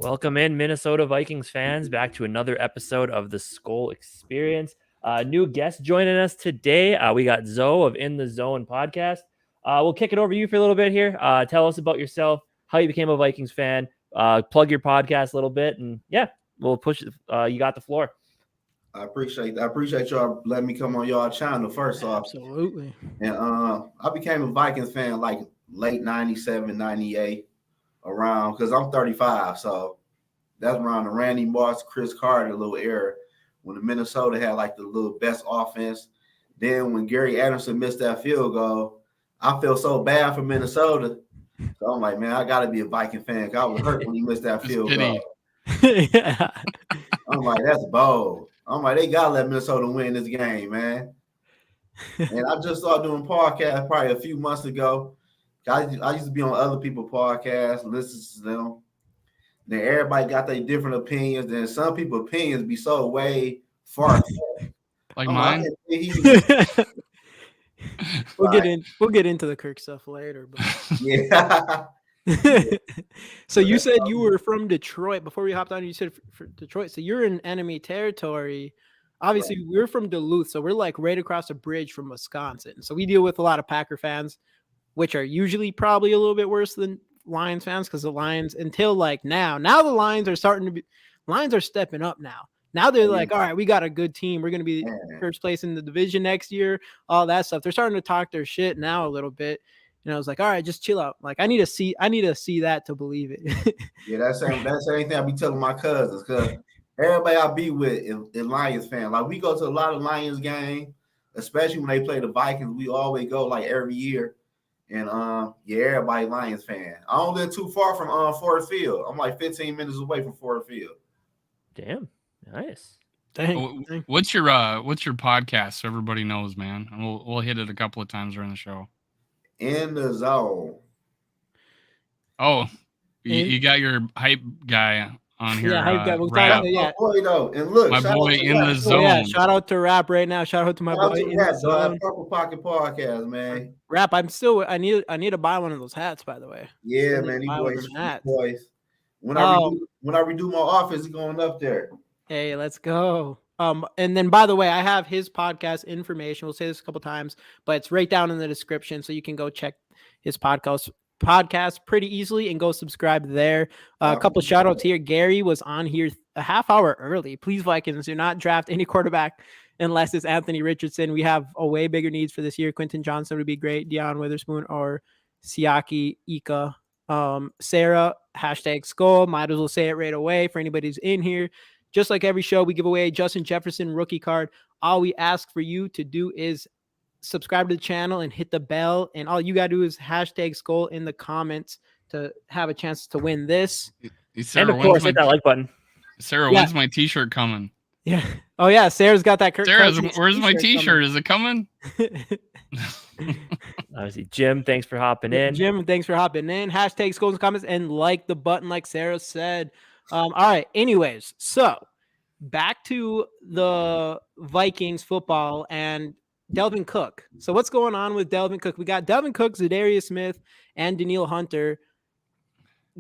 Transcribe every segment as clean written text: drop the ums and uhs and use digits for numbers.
Welcome in, Minnesota Vikings fans, back to another episode of the Skol Experience. New guest joining us today. We got Zoe of In The Zoe-N Podcast. We'll kick it over to you for a little bit here. Tell us about yourself, how you became a Vikings fan, plug your podcast a little bit, and yeah, we'll push it. You got the floor. I appreciate y'all letting me come on y'all channel first off. Absolutely. And I became a Vikings fan like late 97, 98 around, because I'm 35. So that's around the Randy Moss, Chris Carter little era when the Minnesota had like the little best offense. Then when Gary Anderson missed that field goal, I feel so bad for Minnesota. So I'm like, man, I got to be a Viking fan. I was hurt when he missed that field goal. Yeah. I'm like, that's bold. I'm like, they got to let Minnesota win this game, man. And I just started doing podcasts probably a few months ago. I used to be on other people's podcasts, listen to them. Then everybody got their different opinions. Then some people's opinions be so way far. Like mine. We'll get into the Kirk stuff later. But. Yeah. So you said you were from Detroit. Before we hopped on, you said for Detroit. So you're in enemy territory. Obviously, right. We're from Duluth, so we're like right across the bridge from Wisconsin. So we deal with a lot of Packer fans, which are usually probably a little bit worse than Lions fans, because the Lions, until like now the Lions are stepping up now. Now they're like, all right, we got a good team. We're going to be first place in the division next year, all that stuff. They're starting to talk their shit now a little bit. And I was like, all right, just chill out. Like, I need to see that to believe it. Yeah, that's the same thing I be telling my cousins, because everybody I be with is Lions fan. Like, we go to a lot of Lions games, especially when they play the Vikings. We always go like every year. And everybody Lions fan. I don't live too far from Ford Field. I'm like 15 minutes away from Ford Field. Damn, nice. Dang. What's your podcast so everybody knows, man? And we'll hit it a couple of times during the show. In the Zone. Oh, you got your hype guy on here. Yeah, hype guy. We'll Rap. My boy, though. And look, my boy In The Zone. Yeah, shout out to Rap right now. Shout out to my boy In The Zone. Purple Pocket Podcast, man. Rap, I need to buy one of those hats, by the way. Yeah, man. These boys. When I redo my office, it's going up there. Hey, let's go. And then, by the way, I have his podcast information. We'll say this a couple times, but it's right down in the description, so you can go check his podcast pretty easily and go subscribe there. A couple shout outs here. Gary was on here a half hour early. Please, Vikings, do not draft any quarterback unless it's Anthony Richardson. We have a way bigger needs for this year. Quentin Johnson would be great. Deion Witherspoon or Siaki Ika. Sarah, #Skol. Might as well say it right away for anybody who's in here. Just like every show, we give away a Justin Jefferson rookie card. All we ask for you to do is subscribe to the channel and hit the bell. And all you got to do is #Skol in the comments to have a chance to win this. Sarah, and of course, hit that like button. Sarah, when's my t-shirt coming? Yeah. Oh, yeah. Sarah's got that. Where's my t-shirt? Is it coming? Obviously, Jim, thanks for hopping in. Jim, thanks for hopping in. #Skol in the comments and like the button like Sarah said. All right. Anyways, so back to the Vikings football and Dalvin Cook. So what's going on with Dalvin Cook? We got Dalvin Cook, Za'Darius Smith, and Danielle Hunter.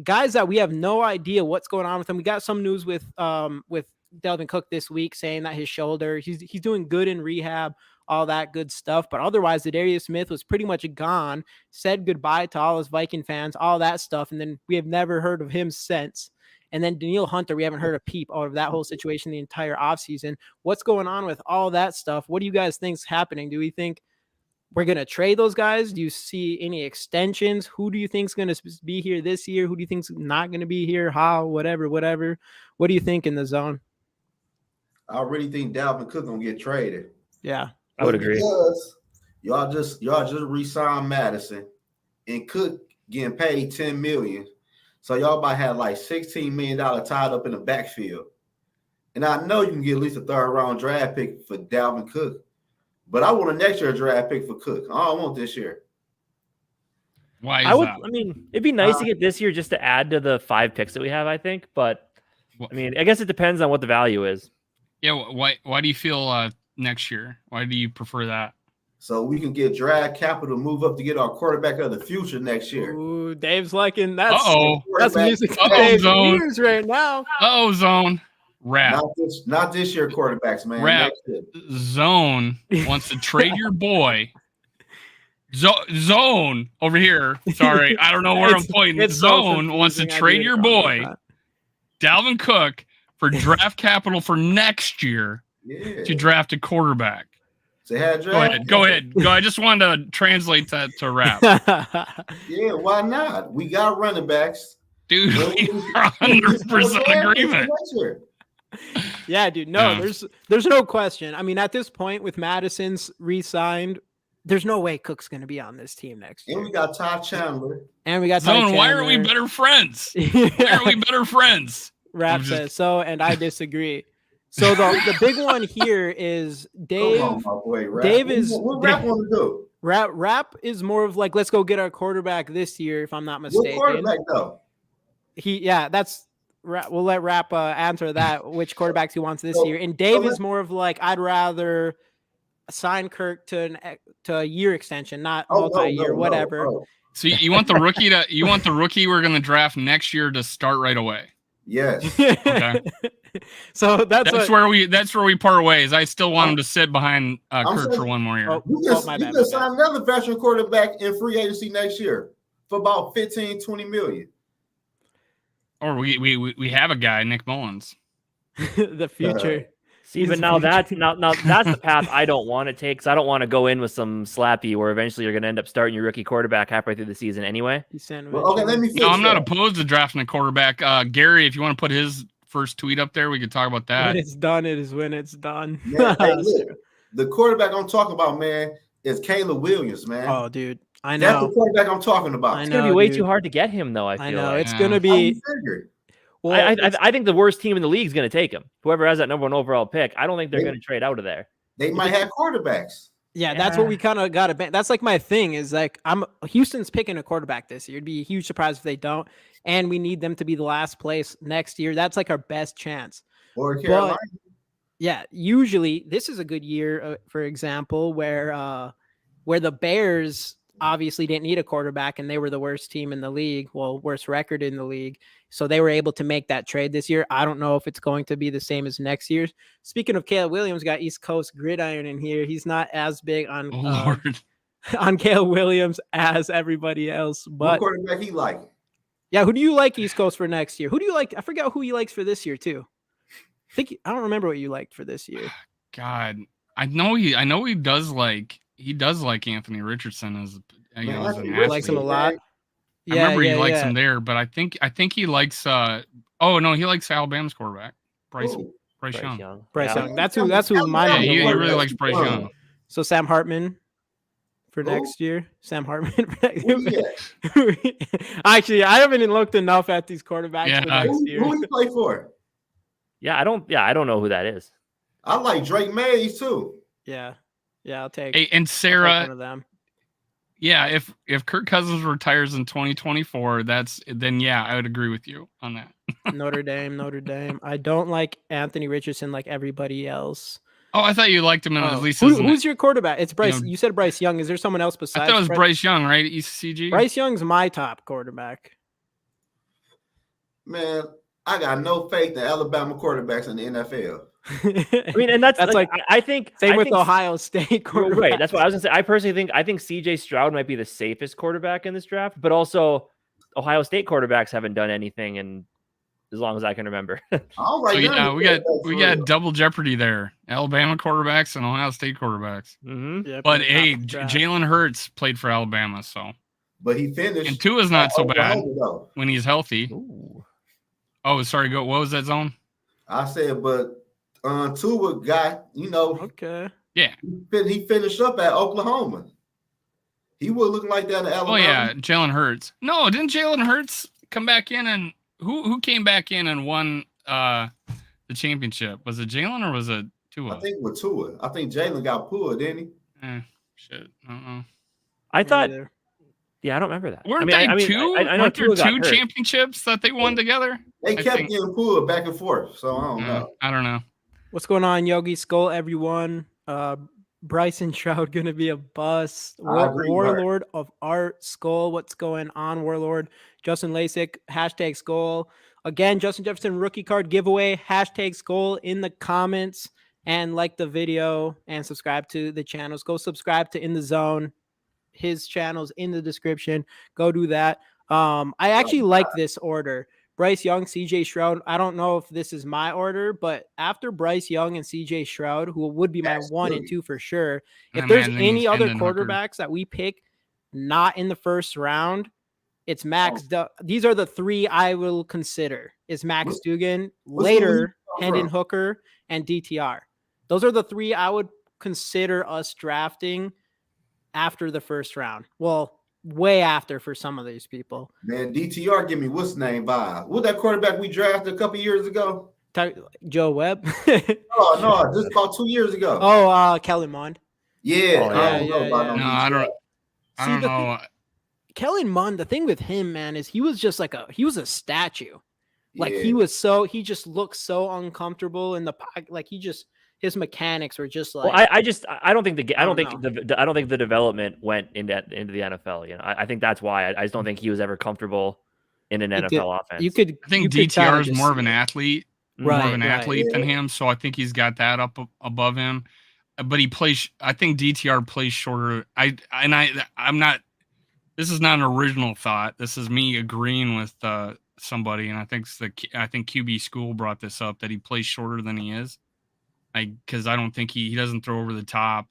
Guys that we have no idea what's going on with them. We got some news with Dalvin Cook this week saying that his shoulder, he's doing good in rehab, all that good stuff. But otherwise, Za'Darius Smith was pretty much gone, said goodbye to all his Viking fans, all that stuff. And then we have never heard of him since. And then Danielle Hunter, we haven't heard a peep out of that whole situation the entire offseason. What's going on with all that stuff? What do you guys think is happening? Do we think we're going to trade those guys? Do you see any extensions? Who do you think is going to be here this year? Who do you think is not going to be here? How? Whatever. What do you think in the zone? I really think Dalvin Cook going to get traded. Yeah. I would agree. Because y'all just re-signed Madison and Cook getting paid $10 million. So y'all might have like $16 million tied up in the backfield. And I know you can get at least a third-round draft pick for Dalvin Cook. But I want a next year draft pick for Cook. I don't want this year. Why is that? I mean, it'd be nice to get this year just to add to the 5 picks that we have, I think. But, I mean, I guess it depends on what the value is. Yeah, why do you feel next year? Why do you prefer that? so we can get draft capital to move up to get our quarterback of the future next year. Ooh, Dave's liking that's Quarterback- music to Uh-oh, Dave's Zone. ears right now. Oh, Zone. Rap. Not this year quarterbacks, man. Rap. Next year. Zone wants to trade your boy. Zone over here. Sorry, I don't know where I'm pointing. It's so Zone wants to confusing. I trade do your it all the boy, time. Dalvin Cook, for draft capital for next year Yeah. to draft a quarterback. Say, had Go draft ahead. Go ahead. Go. I just wanted to translate that to rap. Yeah, why not? We got running backs. Dude, we are 100% agreement. Next year. Yeah, dude. No, Yeah. there's no question. I mean, at this point, with Madison's re-signed, there's no way Cook's going to be on this team next And year. we got Ty Chandler. And we got Ty Zone, why are we Chandler. better friends? Why are we better friends? Rap I'm just- says so, and I disagree. So the big one here is Dave. Come on, my boy, Rap. Dave is- What Rap want to do? Rap is more of like, let's go get our quarterback this year, if I'm not What mistaken. quarterback though? That's we'll let Rap answer that, which quarterbacks he wants this So- year. And Dave so is more of like, I'd rather sign Kirk to a year extension, not multi-year, whatever. no. So you want the rookie we're going to draft next year to start right away. Yes. Okay. So That's where we part ways. I still want him to sit behind Kirk saying- for one more year. Oh, You oh, can, my you bad, can my sign another veteran quarterback in free agency next year for about 15, 20 million. Or we have a guy, Nick Mullins. the future. See, but now that's the path I don't want to take, because I don't want to go in with some slappy where eventually you're going to end up starting your rookie quarterback halfway through the season anyway. Well, okay, let me fix No, I'm not that. opposed to drafting a quarterback. Gary, if you want to put his first tweet up there, we could talk about When that. it's done, it is when it's done. Man, hey, look, the quarterback I'm talking about, man, is Caleb Williams, man. Oh, dude, I That's the know. quarterback I'm talking about. I It's know. going to be way dude. too hard to get him, though, I feel I know like. it's Yeah. gonna How you be. figure? Well, I think the worst team in the league is going to take him. Whoever has that number one overall pick, I don't think they're They- going to trade out of there. They might have quarterbacks. yeah, that's what we kind of got to ban. That's like my thing is like Houston's picking a quarterback this year. It'd be a huge surprise if they don't, and we need them to be the last place next year. That's like our best chance. Or Carolina. Yeah, usually this is a good year, for example, where the Bears obviously didn't need a quarterback and they were the worst team in the league, well, worst record in the league. So they were able to make that trade this year. I don't know if it's going to be the same as next year's. Speaking of Caleb Williams, got East Coast Gridiron in here. He's not as big on Oh, Lord. on Caleb Williams as everybody else, What but quarterback he like? yeah, who do you like East Coast for next year? Who do you like? I forgot who he likes for this year too. I don't remember what you liked for this year. God, I know he does like Anthony Richardson as Man, as Anthony an He likes him a athlete. lot. I remember he likes him there, but I think he likes oh no, he likes Alabama's quarterback, Bryce Who? Young. Bryce Yeah. Young. That's who mine. Yeah, is. he really likes Bryce Young. So Sam Hartman for Who? next year. Sam Hartman. For next Who he at? Actually, I haven't even looked enough at these quarterbacks Yeah. for next Who year. he play for? I don't know who that is. I like Drake Mays too. Yeah, I'll take. Hey, and I'll take Sarah, one of them. yeah, if Kirk Cousins retires in 2024, then I would agree with you on that. Notre Dame. I don't like Anthony Richardson like everybody else. Oh, I thought you liked him at Oh, least. who's your quarterback? It's Bryce. know- You said Bryce Young. Is there someone else I besides? thought it was Bryce Young, right? ECG. Bryce Young's my top quarterback. Man, I got no faith in Alabama quarterbacks in the NFL. I mean, and that's like I think same I with think- Ohio State quarterback. Right. That's what I was gonna say. I personally think CJ Stroud might be the safest quarterback in this draft, but also Ohio State quarterbacks haven't done anything in as long as I can remember. All right, So now we got double jeopardy there. Alabama quarterbacks and Ohio State quarterbacks. Mm-hmm. Yeah, But top hey, of the draft. Jalen Hurts played for Alabama, so But he finished. and Tua's not so bad Oklahoma, though. when he's healthy. Oh, sorry, go. What was that zone? I said, but Tua got, Okay. he finished up at Oklahoma. He was looking like that in Alabama. Oh yeah, Jalen Hurts. No, didn't Jalen Hurts come back in and who came back in and won the championship? Was it Jalen or was it Tua? I think with Tua. I think Jalen got pulled, didn't he? Shit. Uh-uh. I thought, Either. yeah, I don't remember that. Weren't I there mean, two? I know Weren't there Tua got two hurt. championships that they won together? They I kept think- getting pulled back and forth. So I don't know. I don't know. What's going on, Yogi Skol? Everyone. Bryson Stroud gonna be a bust. I agree with her. Warlord of Art, Skol. What's going on, Warlord? Justin Lasik, hashtag Skol. Again, Justin Jefferson rookie card giveaway, hashtag Skol in the comments, and like the video and subscribe to the channels. Go subscribe to In The Zone. His channel's in the description. Go do that. I actually like this order. Bryce Young, CJ Stroud. I don't know if this is my order, but after Bryce Young and CJ Stroud, who would be my 1 and 2 for sure, if I'm there's imagining any other Hendon Hooker. quarterbacks that we pick not in the first round, it's Max. These are the 3 I will consider. Is Max Duggan, later Hendon Hooker, and DTR. Those are the 3 I would consider us drafting after the first round. Well, way after for some of these people. Man, DTR give me what's name vibe. What that quarterback we drafted a couple years ago? Joe Webb. Oh no, just about 2 years ago. Kellen Mond. Yeah, I don't know. Kellen Mond, the thing with him, man, is he was just he was a statue. Like he just looked so uncomfortable in the pocket. Like his mechanics were just like. Well, I don't think the development went into the NFL. You know, I think that's why I just don't think he was ever comfortable in an NFL offense. I think DTR is more of an athlete, than him. So I think he's got that up above him. But he plays. I think DTR plays shorter. I'm not. This is not an original thought. This is me agreeing with somebody, and I think QB School brought this up that he plays shorter than he is. Because I don't think he doesn't throw over the top.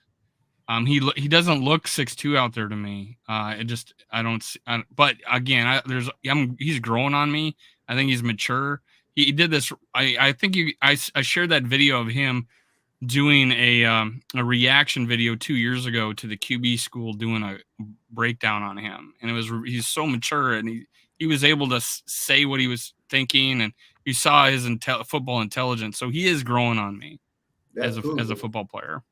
He doesn't look 6'2" out there to me. But again, he's growing on me. I think he's mature. He did this. I shared that video of him doing a reaction video 2 years ago to the QB School doing a breakdown on him, and he's so mature, and he was able to say what he was thinking, and you saw his football intelligence. So he is growing on me. As a football player.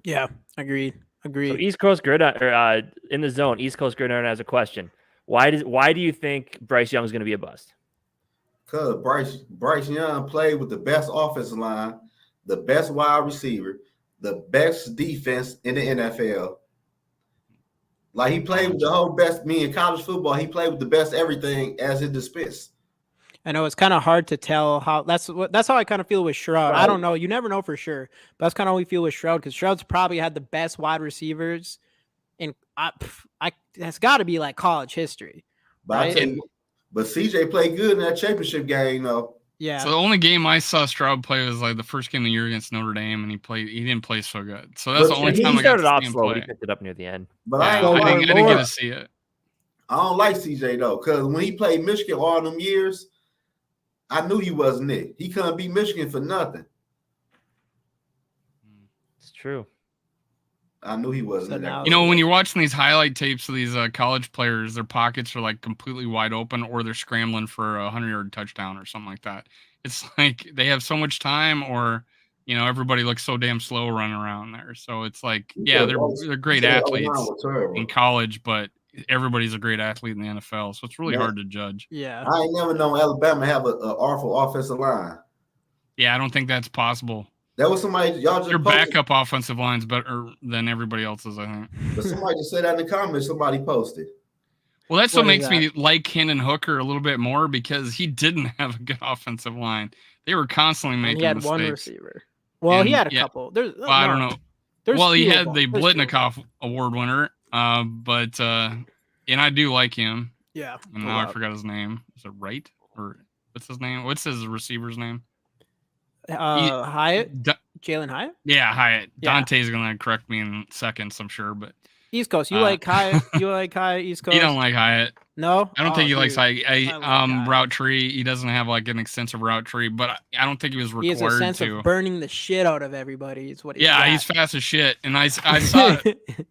Yeah, agreed. So East Coast Gridiron, in the zone, East Coast Gridiron has a question. Why do you think Bryce Young is going to be a bust? Because Bryce Young played with the best offensive line, the best wide receiver, the best defense in the NFL. Like he played with the whole best. Me in college football, he played with the best everything as it dispensed. I know it's kind of hard to tell how that's how I kind of feel with Stroud. Right. I don't know. You never know for sure. But that's kind of how we feel with Stroud because Stroud's probably had the best wide receivers in that's got to be like college history. But right? But CJ played good in that championship game, though. Yeah. So the only game I saw Stroud play was like the first game of the year against Notre Dame, and he didn't play so good. So that's the only time I got to see him play. He picked it up near the end. But I didn't get to see it. I don't like CJ though, because when he played Michigan all them years, I knew he wasn't it. He couldn't beat Michigan for nothing. It's true. I knew he wasn't it. You know, when you're watching these highlight tapes of these college players, their pockets are like completely wide open, or they're scrambling for a 100-yard touchdown or something like that. It's like they have so much time, or you know, everybody looks so damn slow running around there. So it's like, yeah, they're great athletes in college, but everybody's a great athlete in the NFL, so it's really hard to judge. Yeah, I ain't never known Alabama have an awful offensive line. Yeah, I don't think that's possible. That was somebody y'all just your backup offensive line's better than everybody else's, I think. But somebody just said that in the comments. Somebody posted. Well, that's what makes me like Hendon Hooker a little bit more because he didn't have a good offensive line. They were constantly making mistakes. He had one receiver. Well, he had a couple. I don't know. Well, he had the Blitnikoff Award winner. But and I do like him. Yeah. And now I forgot his name. Is it Wright or what's his name? What's his receiver's name? Hyatt. Jalen Hyatt. Yeah, Hyatt. Yeah. Dante's gonna correct me in seconds, I'm sure. But East Coast. You like Hyatt? You like Hyatt? East Coast. He don't like Hyatt. No, I don't think he likes Hyatt. Route tree. He doesn't have like an extensive route tree, but I don't think he was required to. He has a sense of burning the shit out of everybody. Is what. He's fast as shit, and I saw it.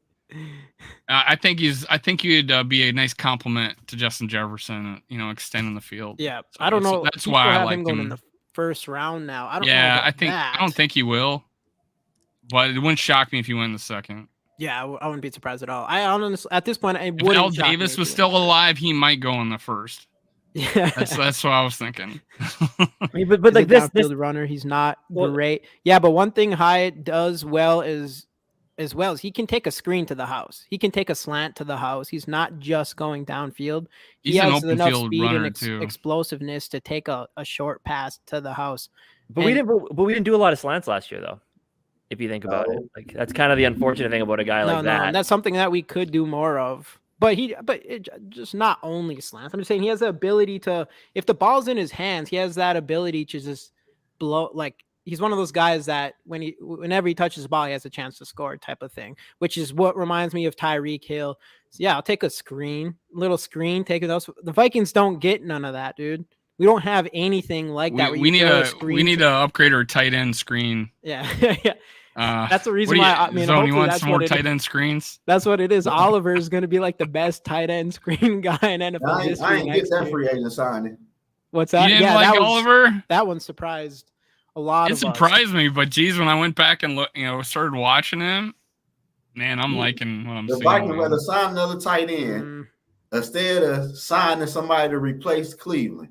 I think he'd be a nice compliment to Justin Jefferson. You know, extending the field. Yeah, so I don't know. That's why I like him in the first round now. I don't know. I don't think he will, but it wouldn't shock me if he went in the second. Yeah, I wouldn't be surprised at all. I honestly, at this point, if Al Davis was still alive, he might go in the first. Yeah, that's what I was thinking. but like this runner, he's not great. Yeah, but one thing Hyatt does well is as well is he can take a screen to the house. He can take a slant to the house. He's not just going downfield. He's an has open enough field speed runner and too. explosiveness to take a short pass to the house. But we didn't do a lot of slants last year, though. If you think about it, like that's kind of the unfortunate thing about a guy like that. No, that's something that we could do more of. But it just not only slants. I'm just saying he has the ability to, if the ball's in his hands, he has that ability to just blow. Like he's one of those guys that whenever he touches the ball, he has a chance to score type of thing, which is what reminds me of Tyreek Hill. So yeah, I'll take a little screen, take those. The Vikings don't get none of that, dude. We don't have anything like that. We need to upgrade our tight end screen. Yeah, yeah. That's the reason why. I mean, Zone, you want some more tight end screens? That's what it is. Oliver is going to be like the best tight end screen guy in NFL history. I ain't get that free agent signing. What's that? You didn't like Oliver? That one surprised a lot. It surprised me, but geez, when I went back and started watching him, man, I'm liking what I'm seeing. The Vikings rather sign another tight end instead of signing somebody to replace Cleveland.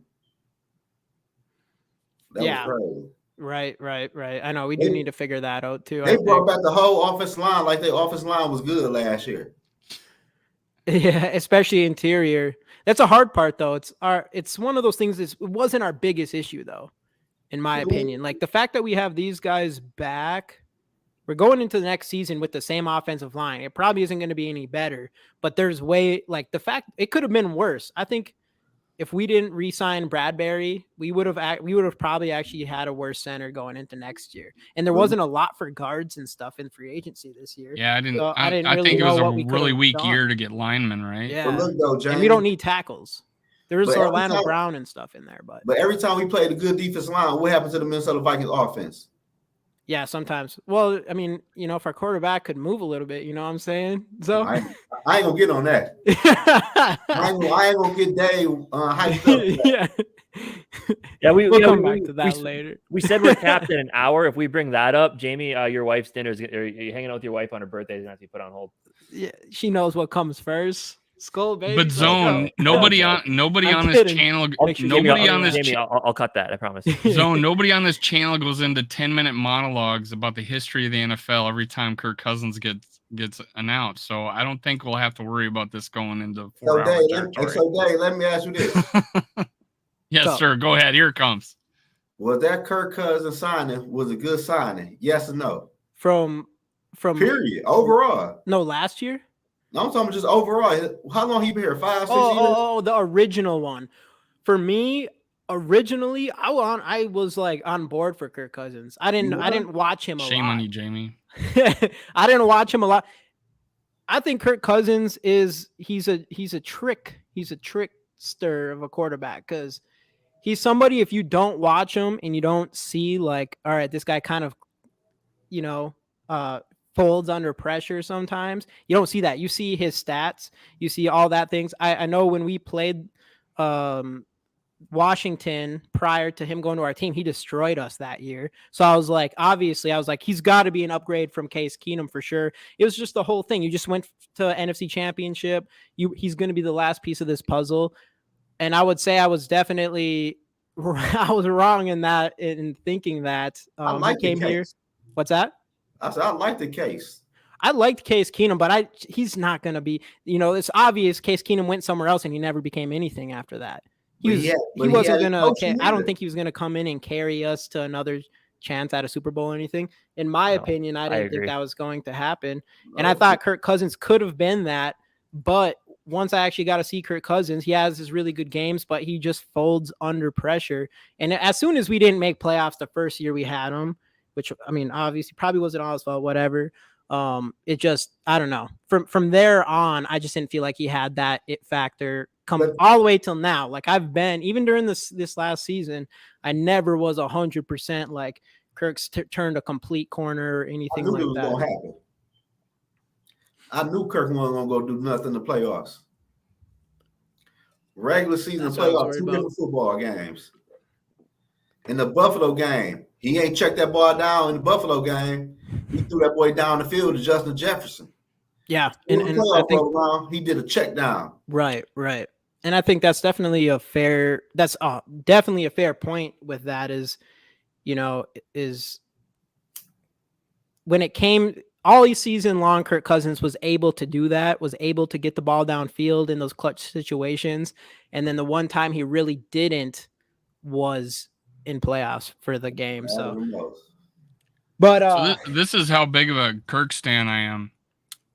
That was crazy. Right. I know we do need to figure that out too. They brought back the whole offensive line like their offensive line was good last year. Yeah, especially interior. That's a hard part though. It's one of those things. It wasn't our biggest issue though, in my opinion. Like the fact that we have these guys back, we're going into the next season with the same offensive line. It probably isn't going to be any better, but there's the fact it could have been worse. I think if we didn't re-sign Bradbury, we would have probably actually had a worse center going into next year. And there wasn't a lot for guards and stuff in free agency this year. Yeah, I think it was a really weak year to get linemen, right? Yeah, but look though, James, and we don't need tackles. There's Orlando Brown and stuff in there, but every time we played a good defense line, what happened to the Minnesota Vikings offense? Yeah, sometimes. Well, I mean, if our quarterback could move a little bit, you know what I'm saying? So I ain't gonna get on that. I ain't gonna get Dave hyped up. Yeah, we'll come back to that later. We said we're capped in an hour. If we bring that up, Jamie, your wife's dinner are you hanging out with your wife on her birthday? Is gonna have to be put on hold. Yeah, she knows what comes first. Skol, baby. But Zone, nobody on this channel. Nobody on this. Jamie, I'll cut that. I promise. Zone, nobody on this channel goes into 10-minute monologues about the history of the NFL every time Kirk Cousins gets announced. So I don't think we'll have to worry about this going into 4 hours. So Dave, let me ask you this. Yes, sir. Go ahead. Here it comes. Was that Kirk Cousins signing was a good signing? Yes or no? From period overall. No, last year. No, I'm talking just overall. How long he been here? 5, 6 years? Oh, the original one. For me, originally, I was like on board for Kirk Cousins. I didn't watch him a lot. Shame on you, Jamie. I didn't watch him a lot. I think Kirk Cousins he's a trickster of a quarterback because he's somebody, if you don't watch him and you don't see like, all right, this guy kind of, folds under pressure sometimes. You don't see that. You see his stats. You see all that things. I know when we played Washington prior to him going to our team, he destroyed us that year. So I was like, he's got to be an upgrade from Case Keenum for sure. It was just the whole thing. You just went to NFC Championship. He's going to be the last piece of this puzzle. And I would say I was wrong in thinking that I he came here. What's that? I said, I like the case. I liked Case Keenum, but he's not going to be, it's obvious Case Keenum went somewhere else and he never became anything after that. He wasn't going to, I don't think he was going to come in and carry us to another chance at a Super Bowl or anything. In my opinion, I didn't think that was going to happen. And I thought Kirk Cousins could have been that, but once I actually got to see Kirk Cousins, he has his really good games, but he just folds under pressure. And as soon as we didn't make playoffs the first year we had him, which, I mean, obviously probably wasn't all his fault, whatever. It just, I don't know. From there on, I just didn't feel like he had that it factor all the way till now. Like I've been, even during this last season, I never was 100% like Kirk's turned a complete corner or anything like that. Gonna happen. I knew Kirk wasn't going to go do nothing in the playoffs. Regular season and playoffs, 2 different football games. In the Buffalo game, he ain't checked that ball down in the Buffalo game. He threw that boy down the field to Justin Jefferson. Yeah, and I think he did a check down. Right. And I think that's definitely a fair point with that is when it came all season long, Kirk Cousins was able to do that, was able to get the ball downfield in those clutch situations. And then the one time he really didn't was in playoffs for the game. But this is how big of a Kirk stan I am.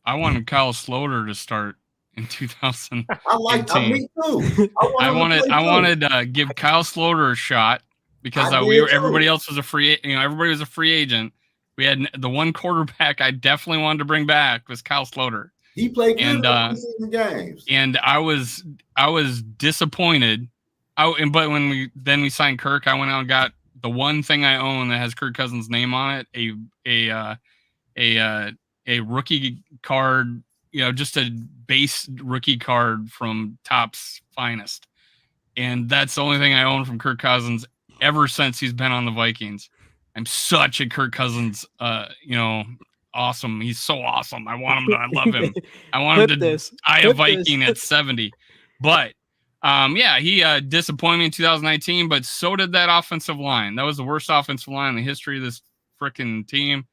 I wanted Kyle Sloter to start in 2018. Me too. I wanted to give Kyle Sloter a shot because everybody else was a free. Everybody was a free agent. We had the one quarterback I definitely wanted to bring back was Kyle Sloter. He played good in the games, and I was disappointed. But when we signed Kirk, I went out and got the one thing I own that has Kirk Cousins' name on it, a rookie card, just a base rookie card from Topps Finest, and that's the only thing I own from Kirk Cousins ever since he's been on the Vikings. I'm such a Kirk Cousins, awesome. He's so awesome. I want him to. I love him. I want him to die a Viking at 70. But he disappointed me in 2019. But so did that offensive line. That was the worst offensive line in the history of this freaking team.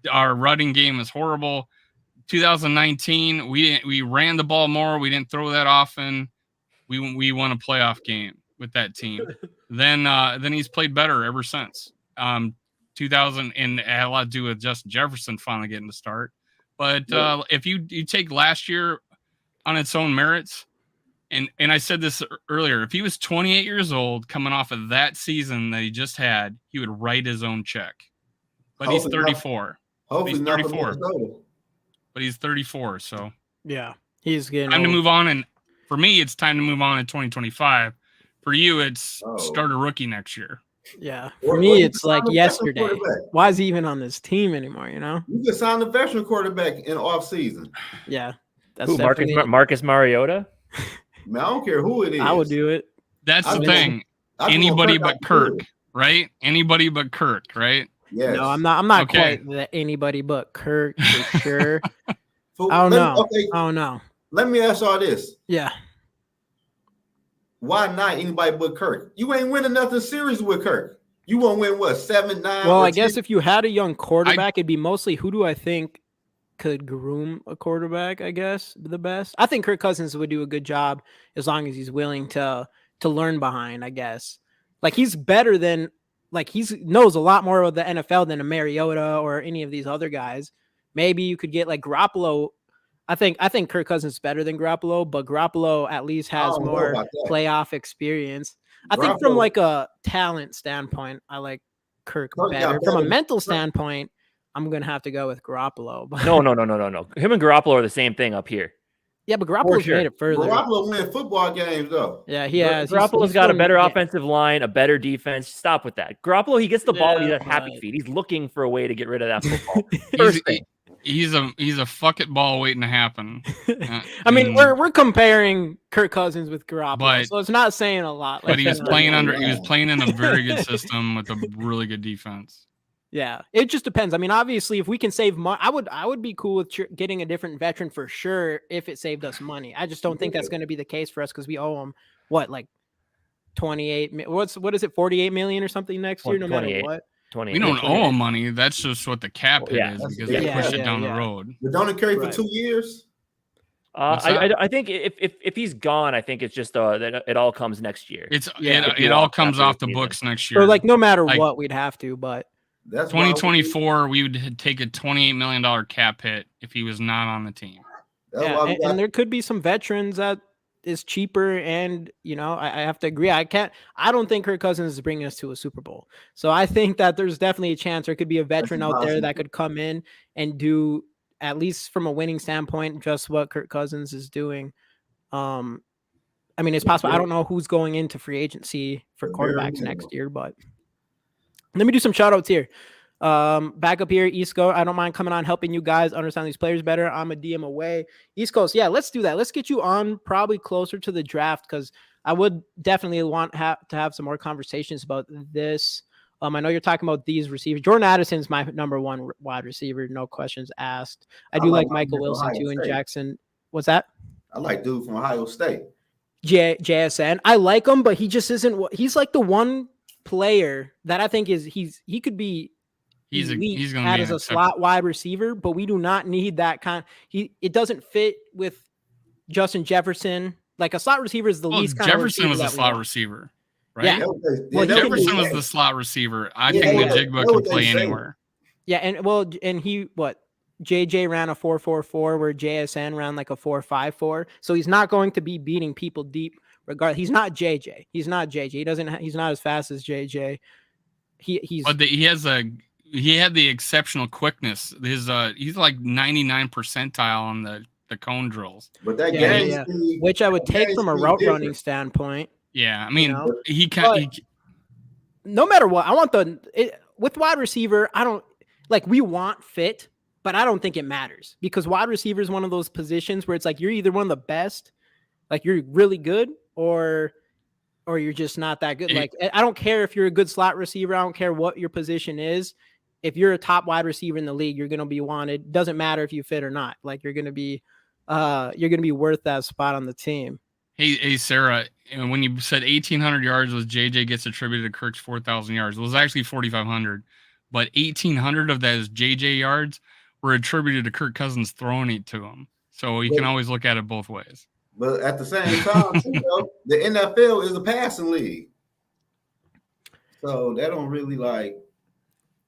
Our running game is horrible. 2019, we ran the ball more. We didn't throw that often. We won a playoff game with that team. Then he's played better ever since. 2000, and it had a lot to do with Justin Jefferson finally getting to start. But if you take last year on its own merits, and I said this earlier, if he was 28 years old coming off of that season that he just had, he would write his own check. But he's 34. He's 34. But he's 34, so yeah, he's getting time to move on. And for me, it's time to move on in 2025. For you, it's start a rookie next year. Yeah, for me, it's like yesterday. Why is he even on this team anymore? You can sign the veteran quarterback in off season. Yeah, that's Marcus Mariota. Man, I don't care who it is. I would do it. That's the thing. Anybody but Kirk, right? Anybody but Kirk, right? Yes. No, I'm not quite anybody but Kirk for sure. I don't know. Let me ask y'all this. Yeah. Why not anybody but Kirk? You ain't winning nothing serious with Kirk. You won't win 7-9. Well, I guess if you had a young quarterback, it'd be mostly who do I think could groom a quarterback, I guess, the best. I think Kirk Cousins would do a good job as long as he's willing to learn behind, I guess. Like he's better than he knows a lot more of the NFL than a Mariota or any of these other guys. Maybe you could get like Garoppolo. I think Kirk Cousins is better than Garoppolo, but Garoppolo at least has more playoff experience. I think from like a talent standpoint, I like Kirk better. From a mental standpoint, I'm going to have to go with Garoppolo. But No. Him and Garoppolo are the same thing up here. Yeah, but Garoppolo's made it further. Garoppolo win football games, though. Yeah, he has. Garoppolo's got a better offensive line, a better defense. Stop with that. Garoppolo, he gets the ball. He's at happy feet. He's looking for a way to get rid of that football. He's a fuck it ball waiting to happen. I mean, we're comparing Kirk Cousins with Garoppolo, so it's not saying a lot. But he was playing in a very good system with a really good defense. Yeah, it just depends. I mean, obviously, if we can save money, I would be cool with getting a different veteran for sure if it saved us money. I just don't think that's going to be the case for us because we owe him like 28. What is it, 48 million or something next year? No matter what. We don't owe him money. That's just what the cap hit is because they push it down the road. But don't it carry for 2 years? I think if he's gone, I think it's just that it all comes next year. It all comes off the books next year. Or like no matter what, we'd have to. But that's 2024, we would take a $28 million cap hit if he was not on the team. And there could be some veterans that is cheaper, and I have to agree. I don't think Kirk Cousins is bringing us to a Super Bowl. So I think that there's definitely a chance there could be a veteran out there that could come in and do, at least from a winning standpoint, just what Kirk Cousins is doing. I mean, it's possible. I don't know who's going into free agency for quarterbacks next year, but let me do some shout outs here. Back up here, East Coast. I don't mind coming on, helping you guys understand these players better. I'm a DM away. East Coast, yeah, let's do that. Let's get you on probably closer to the draft because I would definitely want to have some more conversations about this. I know you're talking about these receivers. Jordan Addison's my number one wide receiver, no questions asked. I do like Michael Wilson too, and Jackson. What's that? I like dude from Ohio State. JSN. I like him, but he just isn't. He's like the one player that I think he could be He's going to be as a slot wide receiver, but we do not need that kind. It doesn't fit with Justin Jefferson. Like a slot receiver is the least kind of receiver. Jefferson was a slot receiver, right? Yeah. Well, Jefferson was the slot receiver. I think Najigba can play anywhere. Yeah, and JJ ran a 4.44 where JSN ran like a 4.54. So he's not going to be beating people deep regardless. He's not JJ. He's not as fast as JJ. He had the exceptional quickness. He's like 99 percentile on the cone drills. But that which I would take from a route running standpoint. Yeah, I mean, no matter what, I want with wide receiver, I don't like we want fit, but I don't think it matters because wide receiver is one of those positions where it's like you're either one of the best, like you're really good, or you're just not that good. Like I don't care if you're a good slot receiver. I don't care what your position is. If you're a top wide receiver in the league, you're going to be wanted. Doesn't matter if you fit or not. Like you're going to be worth that spot on the team. Hey, Sarah, when you said 1,800 yards was JJ gets attributed to Kirk's 4,000 yards, it was actually 4,500, but 1,800 of that is JJ yards were attributed to Kirk Cousins throwing it to him. So you can always look at it both ways. But at the same time, the NFL is a passing league. So that don't really I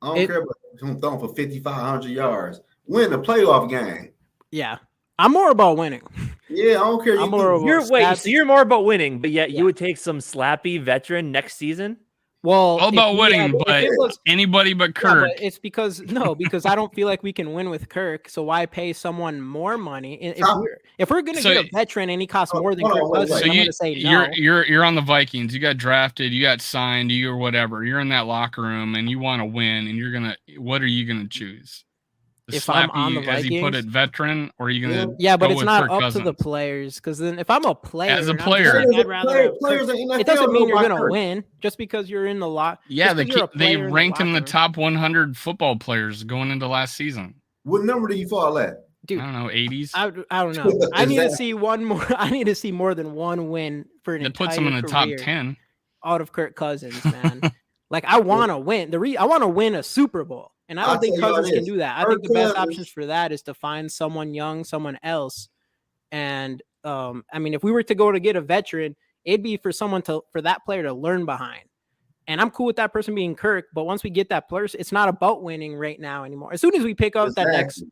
don't care about him throwing for 5,500 yards. Win the playoff game. Yeah. I'm more about winning. Yeah, I don't care. So you're more about winning, but yet you would take some slappy veteran next season? Well, all about winning, but anybody but Kirk. Yeah, but it's because I don't feel like we can win with Kirk. So why pay someone more money if we're going to get a veteran and he costs more than Kirk Cousins? So I'm going to say no. You're on the Vikings. You got drafted. You got signed. You or whatever. You're in that locker room and you want to win. And what are you gonna choose? If I'm on the Vikings, as he put it, veteran, or are you gonna? Yeah, but it's not up to the players because then if I'm a player, I'd rather it doesn't mean you're gonna win just because you're in the lot. Yeah, they ranked him the top 100 football players going into last season. What number do you fall at? Dude, I don't know, 80s. I don't know. I need to see one more. I need to see more than one win for an entire puts him in the top 10 out of Kirk Cousins, man. Like I want to win. I want to win a Super Bowl. And I don't think Cousins can do that. I think the best options for that is to find someone young, someone else. And I mean, if we were to go to get a veteran, it'd be for that player to learn behind. And I'm cool with that person being Kirk. But once we get that person, it's not about winning right now anymore. As soon as we pick up that next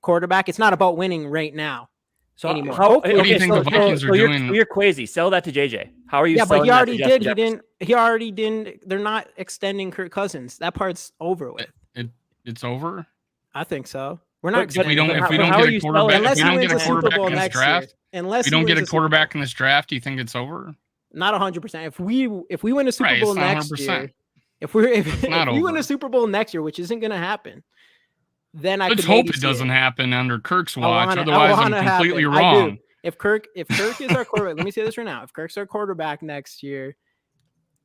quarterback, it's not about winning right now. So anymore. What do you think the Vikings are doing? You're Kwesi. Sell that to JJ. How are you? Yeah, but he already did. He already didn't. They're not extending Kirk Cousins. That part's over with. It's over. I think so. We're not. If we don't get a quarterback, in this draft, unless we don't get a quarterback in this draft, do you think it's over? Not 100%. If we win a Super Bowl next year, if we win a Super Bowl next year, which isn't going to happen, then let's hope it doesn't happen under Kirk's watch. Otherwise, I'm completely wrong. If Kirk is our quarterback, let me say this right now. If Kirk's our quarterback next year,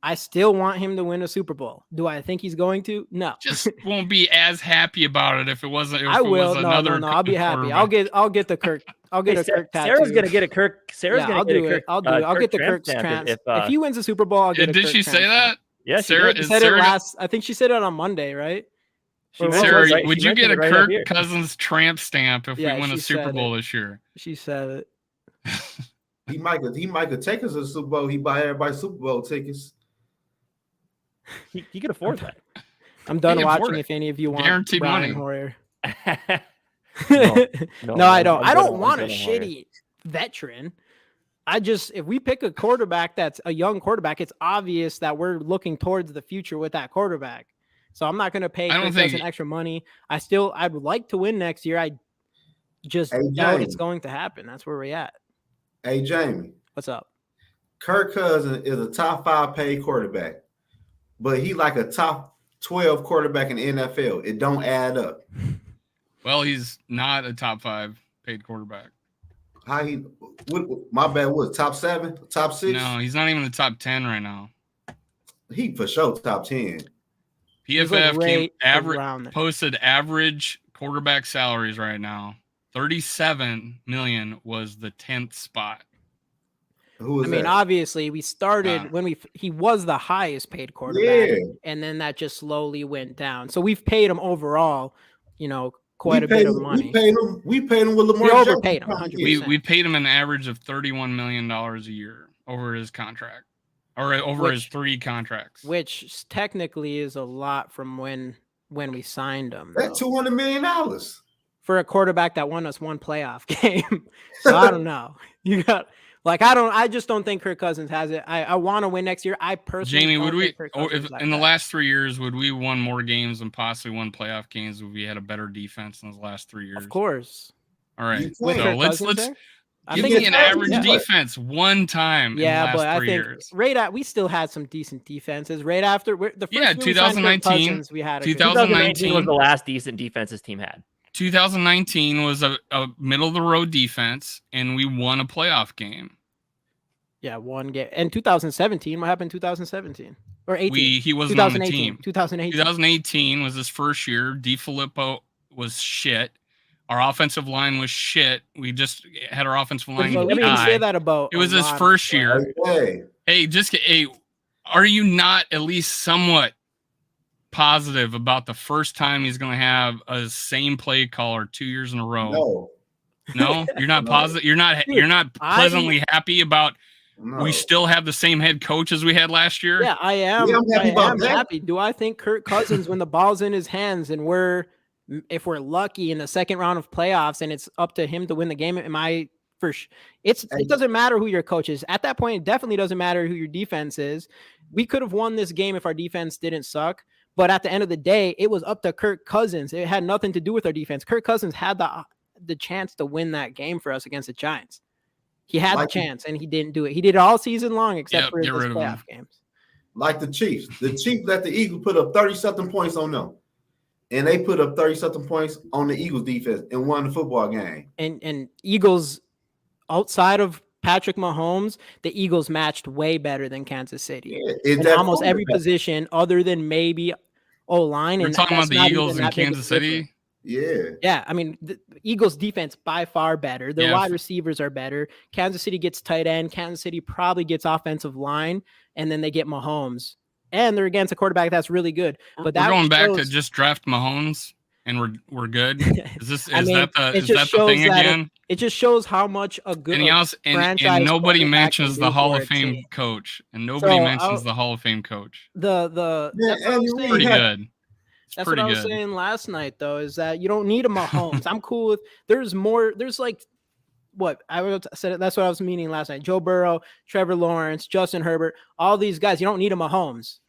I still want him to win a Super Bowl. Do I think he's going to? No. Just won't be as happy about it if it wasn't. I will. No. I'll be happy. I'll get the Kirk. I'll get a Kirk tattoo. Sarah's gonna get a Kirk. I'll do it. I'll get the Kirk tramp. If he wins a Super Bowl, I'll get a Kirk. Did she say that? Yeah, Sarah said it last. I think she said it on Monday, right? Sarah, would you get a Kirk Cousins tramp stamp if we win a Super Bowl this year? She said it. He might take us to the Super Bowl. He buy everybody Super Bowl tickets. He could afford that. I'm done watching. If any of you want guaranteed Brian money. Hoyer. No, I don't. I don't want a shitty veteran. If we pick a quarterback that's a young quarterback, it's obvious that we're looking towards the future with that quarterback. So I'm not going to pay extra money. I'd like to win next year. I just doubt it's going to happen. That's where we're at. Hey, Jamie. What's up? Kirk Cousins is a top 5 paid quarterback, but he like a top 12 quarterback in the NFL. It don't add up. Well, he's not a top 5 paid quarterback. My bad, what, top 7, top 6? No, he's not even the top 10 right now. He for sure top 10. PFF posted average quarterback salaries right now. $37 million was the 10th spot. Who was I mean, that? obviously, we started when he was the highest paid quarterback, and then that just slowly went down. So we've paid him overall, quite a bit of money. We paid him with Lamar. We overpaid him 100%. We paid him an average of $31 million a year over his contract, or over his 3 contracts, which technically is a lot from when we signed him. That's $200 million for a quarterback that won us one playoff game. So I don't know. You got. I just don't think Kirk Cousins has it. I want to win next year. I personally, Jamie, would we, in the last 3 years, would we won more games and possibly won playoff games if we had a better defense in the last 3 years? Of course. All right. So let's give me an average defense one time. Yeah, in the last but 3 I think years. we still had some decent defenses right after the first 2019. We had 2019 was the last decent defense this team had. 2019 was a middle of the road defense, and we won a playoff game. Yeah, one game. And 2017, what happened in 2017? Or 18? He wasn't on the team. 2018 was his first year. DiFilippo was shit. Our offensive line was shit. We just had our offensive line die. Let me say that about. It was his first year. Hey, are you not at least somewhat positive about the first time he's going to have a same play caller 2 years in a row? No, you're not positive. You're not pleasantly happy about. No. We still have the same head coach as we had last year. Yeah, I am. I'm happy. Do I think Kirk Cousins, when the ball's in his hands and if we're lucky in the second round of playoffs and it's up to him to win the game, it doesn't matter who your coach is. At that point, it definitely doesn't matter who your defense is. We could have won this game if our defense didn't suck. But at the end of the day, it was up to Kirk Cousins. It had nothing to do with our defense. Kirk Cousins had the chance to win that game for us against the Giants. He had the chance, and he didn't do it. He did it all season long, except for his playoff games. Like the Chiefs. The Chiefs let the Eagles put up 30-something points on them. And they put up 30-something points on the Eagles defense and won the football game. And Eagles, outside of Patrick Mahomes, the Eagles matched way better than Kansas City. Yeah, in almost every position other than maybe O-line. We're talking about the Eagles in Kansas City? Yeah. I mean, the Eagles defense by far better. Their wide receivers are better. Kansas City gets tight end. Kansas City probably gets offensive line, and then they get Mahomes. And they're against a quarterback that's really good. But we're going back to just draft Mahomes, and we're good. Is that the thing again? It just shows how much a good franchise. And nobody mentions the Hall of Fame coach, and nobody mentions the Hall of Fame coach. That's pretty good. That's what I was saying last night, though, is that you don't need a Mahomes. I'm cool with. There's more. There's like what I said. That's what I was meaning last night. Joe Burrow, Trevor Lawrence, Justin Herbert, all these guys. You don't need a Mahomes.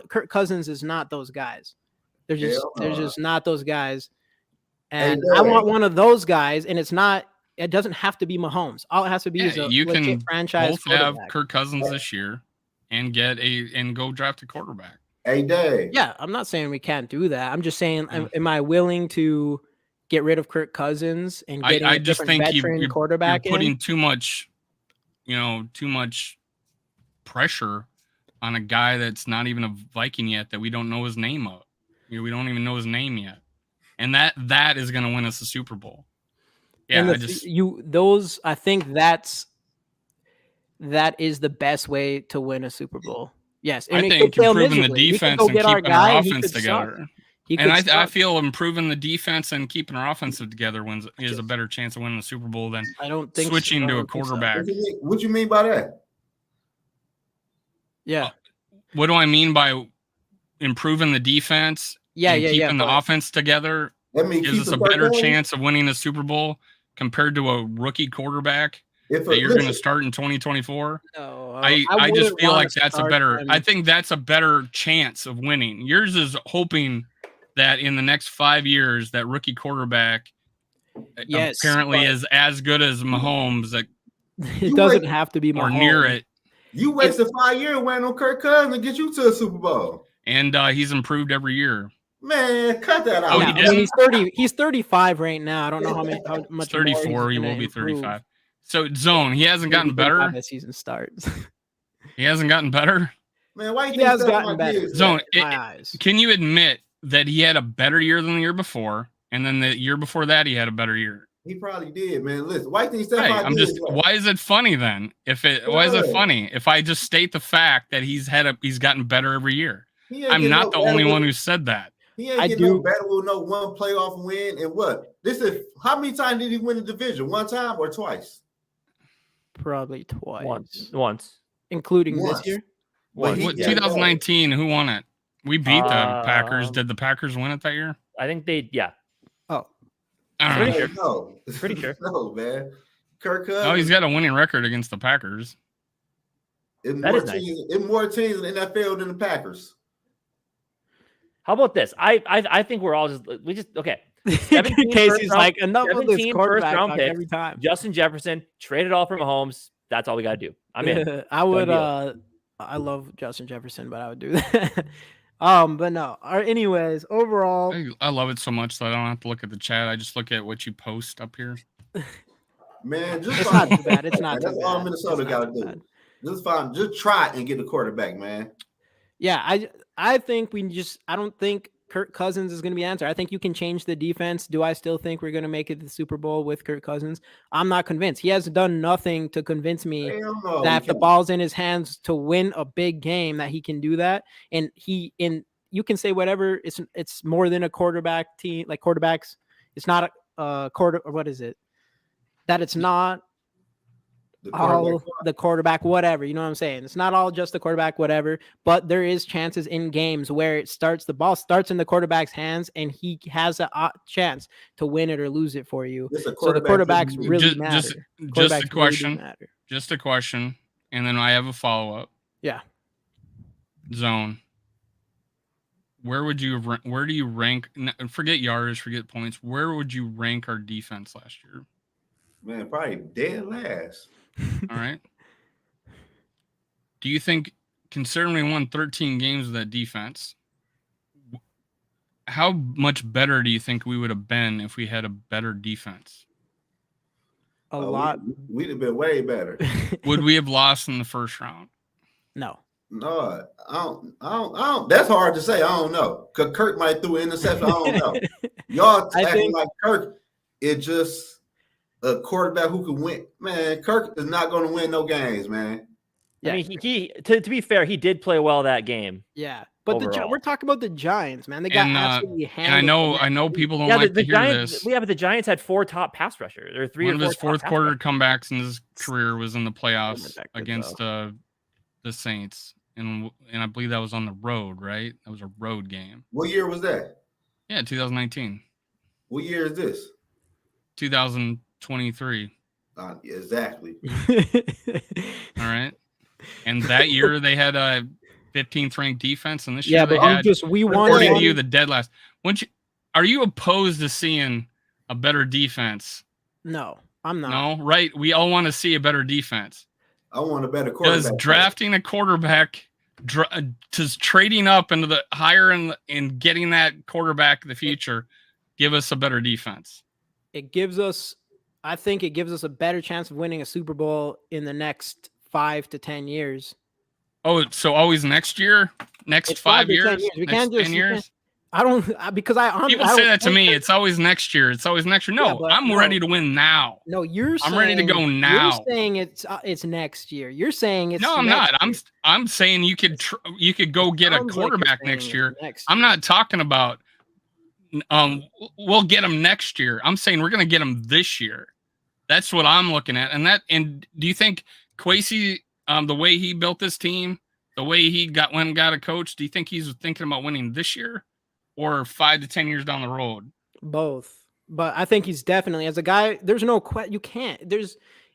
Kirk Cousins is not those guys. They're just not those guys. And I want one of those guys. And it doesn't have to be Mahomes. All it has to be is a legit franchise. Both have Kirk Cousins this year and go draft a quarterback. Hey, Dave. Yeah, I'm not saying we can't do that. I'm just saying, am I willing to get rid of Kirk Cousins and get a different veteran quarterback? You're putting too much pressure on a guy that's not even a Viking yet, that we don't know his name of. We don't even know his name yet, and that is going to win us the Super Bowl. Yeah, I think that is the best way to win a Super Bowl. Yes, and I think improving the defense and keeping our offense together. And I feel improving the defense and keeping our offensive together is a better chance of winning the Super Bowl than switching to a quarterback. What do you mean by that? Yeah. What do I mean by improving the defense? Keeping the offense together gives us a better chance of winning the Super Bowl compared to a rookie quarterback that you're going to start in 2024. No, I just feel like I think that's a better chance of winning. Yours is hoping that in the next 5 years, that rookie quarterback apparently is as good as Mahomes. It doesn't have to be Mahomes. Or near it. You wasted 5 years waiting on Kirk Cousins to get you to a Super Bowl. And he's improved every year. Man, cut that out. I mean, he's 35 right now. I don't know how much 34. He will be 35. So, Zone, he hasn't gotten better. As season starts. He hasn't gotten better. Man, why he has gotten better? Zone, can you admit that he had a better year than the year before, and then the year before that he had a better year? He probably did, man. Listen, White thing said, right. Why is it funny then? Why is it funny if I just state the fact that he's gotten better every year? I'm not the only one who said that. He ain't getting no better with no one playoff win. And what? This is how many times did he win the division? One time or twice? Probably twice. Once. Including this year? What 2019, who won it? We beat the Packers. Did the Packers win it that year? I think they, yeah. Oh. Pretty sure. No, man. Kirk Cousins. No, he's got a winning record against the Packers. It's more teams in the NFL than the Packers. How about this? I think we're all okay. Casey's like, enough of this quarterback round picks, every time. Justin Jefferson, trade it all for Mahomes. That's all we got to do. I'm in. I would. I love Justin Jefferson, but I would do that. But no. Anyways, overall, I love it so much that I don't have to look at the chat. I just look at what you post up here. Man, it's not too bad. It's not. That's all Minnesota got to do. Just fine. Just try and get the quarterback, man. Yeah, I think I don't think Kirk Cousins is going to be the answer. I think you can change the defense. Do I still think we're going to make it to the Super Bowl with Kirk Cousins? I'm not convinced. He has done nothing to convince me that if the ball's in his hands to win a big game, that he can do that. And you can say whatever. It's more than a quarterback team, like quarterbacks. It's not a quarter, or what is it? That it's not the quarterback, whatever, you know what I'm saying? It's not all just the quarterback, whatever, but there is chances in games where the ball starts in the quarterback's hands and he has a chance to win it or lose it for you. So the quarterbacks really matter. Just a question. And then I have a follow-up. Yeah. Zone. Where do you rank, forget yards, forget points. Where would you rank our defense last year? Man, probably dead last. All right. Do you think, considering we won 13 games with that defense, how much better do you think we would have been if we had a better defense? A lot. We'd have been way better. Would we have lost in the first round? No. No, I don't. That's hard to say. I don't know. Because Kirk might throw an interception. I don't know. Y'all acting like Kirk. It just a quarterback who can win. Man, Kirk is not going to win no games, man. Yeah. I mean, he to be fair, he did play well that game. Yeah, but we're talking about the Giants, man. They got absolutely handled. And I know people don't like to hear this. Yeah, but the Giants had 4 top pass rushers, or 3 One or 4. One of his fourth quarter comebacks in his career was in the playoffs against the Saints, and I believe that was on the road, right? That was a road game. What year was that? Yeah, 2019. What year is this? 2023. Exactly. All right. And that year they had a 15th ranked defense, and this year they had, according to you, the dead last. Are you opposed to seeing a better defense? No, I'm not. No, right? We all want to see a better defense. I want a better quarterback. Does drafting a quarterback, does trading up into the higher and getting that quarterback in the future give us a better defense? I think it gives us a better chance of winning a Super Bowl in the next 5 to 10 years. Oh, so always next year? Next 5 years? We can't just 10 years? People say that to me. It's always next year. It's always next year. No, I'm ready to win now. No, I'm ready to go now. You're saying it's next year. You're saying it's no. I'm not. I'm saying you could go get a quarterback next year. I'm not talking about we'll get him next year. I'm saying we're going to get him this year. That's what I'm looking at. And do you think Kwesi, the way he built this team, the way he got a coach, do you think he's thinking about winning this year or 5 to 10 years down the road? Both. But I think he's definitely, as a guy, there's no you can't.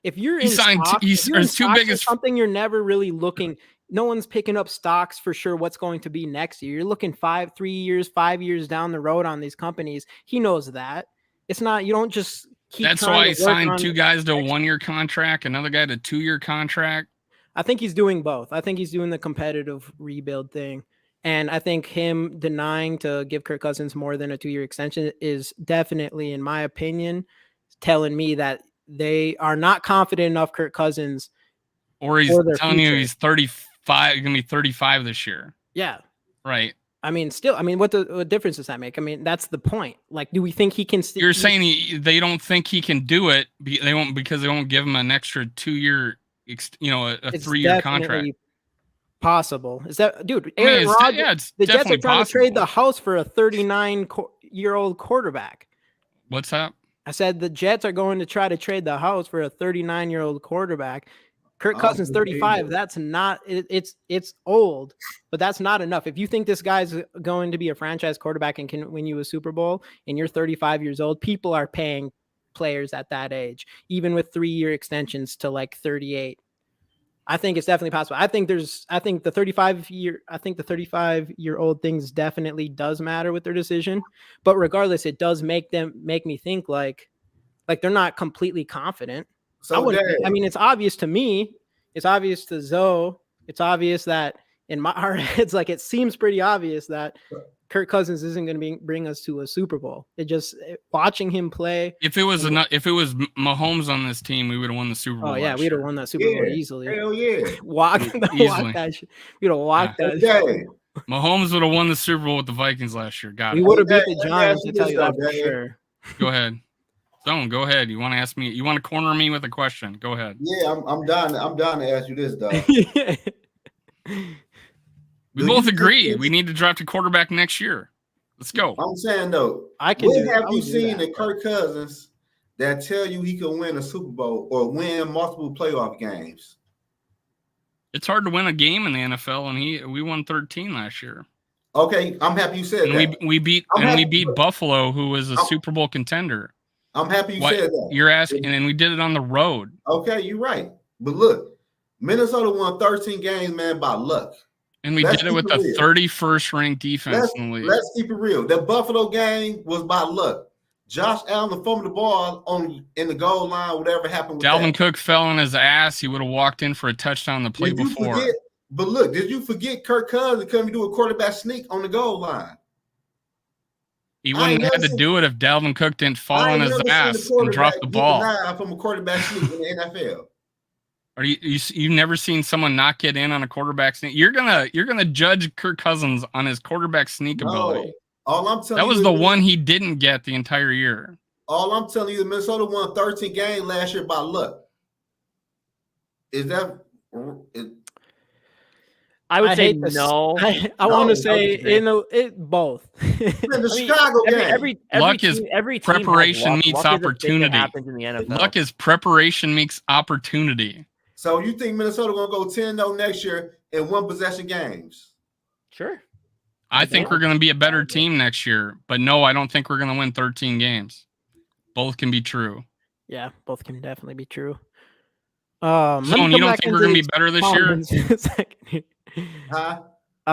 If you're in something, you're never really looking. No one's picking up stocks for sure what's going to be next year. You're looking 5 years down the road on these companies. He knows that. It's not, you don't just keep. That's why he signed 2 guys to a 1-year contract, another guy to 2-year contract. I think he's doing both. I think he's doing the competitive rebuild thing. And I think him denying to give Kirk Cousins more than a 2-year extension is definitely, in my opinion, telling me that they are not confident enough Kirk Cousins. Or he's telling you he's 35, going to be 35 this year. Yeah. Right. I mean, still, I mean, what difference does that make? I mean, that's the point. Like, do we think he can? You're saying they don't think he can do it. They won't because they won't give him an extra 2-year, a 3-year contract. Possible. Is that, dude? Aaron Rodgers. The Jets are trying to trade the house for a 39-year-old quarterback. What's that? I said the Jets are going to try to trade the house for a 39-year-old quarterback. Kirk Cousins, 35. That's not. It's old, but that's not enough. If you think this guy's going to be a franchise quarterback and can win you a Super Bowl, and you're 35 years old, people are paying players at that age, even with 3-year extensions to like 38. I think it's definitely possible. I think the 35-year-old things definitely does matter with their decision, but regardless, it does make me think like they're not completely confident. So I mean, it's obvious to me. It's obvious to Zoe. It's obvious that in our heads, like it seems pretty obvious that Kirk Cousins isn't going to bring us to a Super Bowl. Watching him play. If it was Mahomes on this team, we would have won the Super Bowl. Oh yeah, we'd have won that Super Bowl easily. Hell yeah, walk that shit. We'd have walked that. Shit. Mahomes would have won the Super Bowl with the Vikings last year. We would have beat the Giants. To tell you that for sure. Go ahead. Zone, go ahead. You want to ask me? You want to corner me with a question? Go ahead. Yeah, I'm down to ask you this, though. We both agree we need to draft a quarterback next year. Let's go. I'm saying though, have you seen the Kirk Cousins that tell you he can win a Super Bowl or win multiple playoff games? It's hard to win a game in the NFL, and we won 13 last year. Okay, I'm happy you said that. We beat Buffalo, who was a Super Bowl contender. I'm happy you said that. You're asking, and we did it on the road. Okay, you're right. But look, Minnesota won 13 games, man, by luck. And we did it with the 31st ranked defense in the league. Let's keep it real. That Buffalo game was by luck. Josh Allen fumbled the ball in the goal line, whatever happened with Dalvin Cook fell on his ass. He would have walked in for a touchdown the play before. But look, did you forget Kirk Cousins couldn't do a quarterback sneak on the goal line? He wouldn't have had to do it if Dalvin Cook didn't fall on his ass and drop the ball. From a quarterback sneak in the NFL. Are you've never seen someone not get in on a quarterback sneak? You're gonna judge Kirk Cousins on his quarterback sneak ability. All I'm telling that was the one he didn't get the entire year. All I'm telling you, Minnesota won 13 games last year by luck. Is that? I would say no. I want to say both. In the Chicago game, every preparation meets opportunity. In the NFL. Luck is preparation meets opportunity. So you think Minnesota gonna go 10-0 next year in one possession games? Sure. I think we're going to be a better team next year, but no, I don't think we're going to win 13 games. Both can be true. Yeah, both can definitely be true. So you don't think we're going to be better this year? Huh?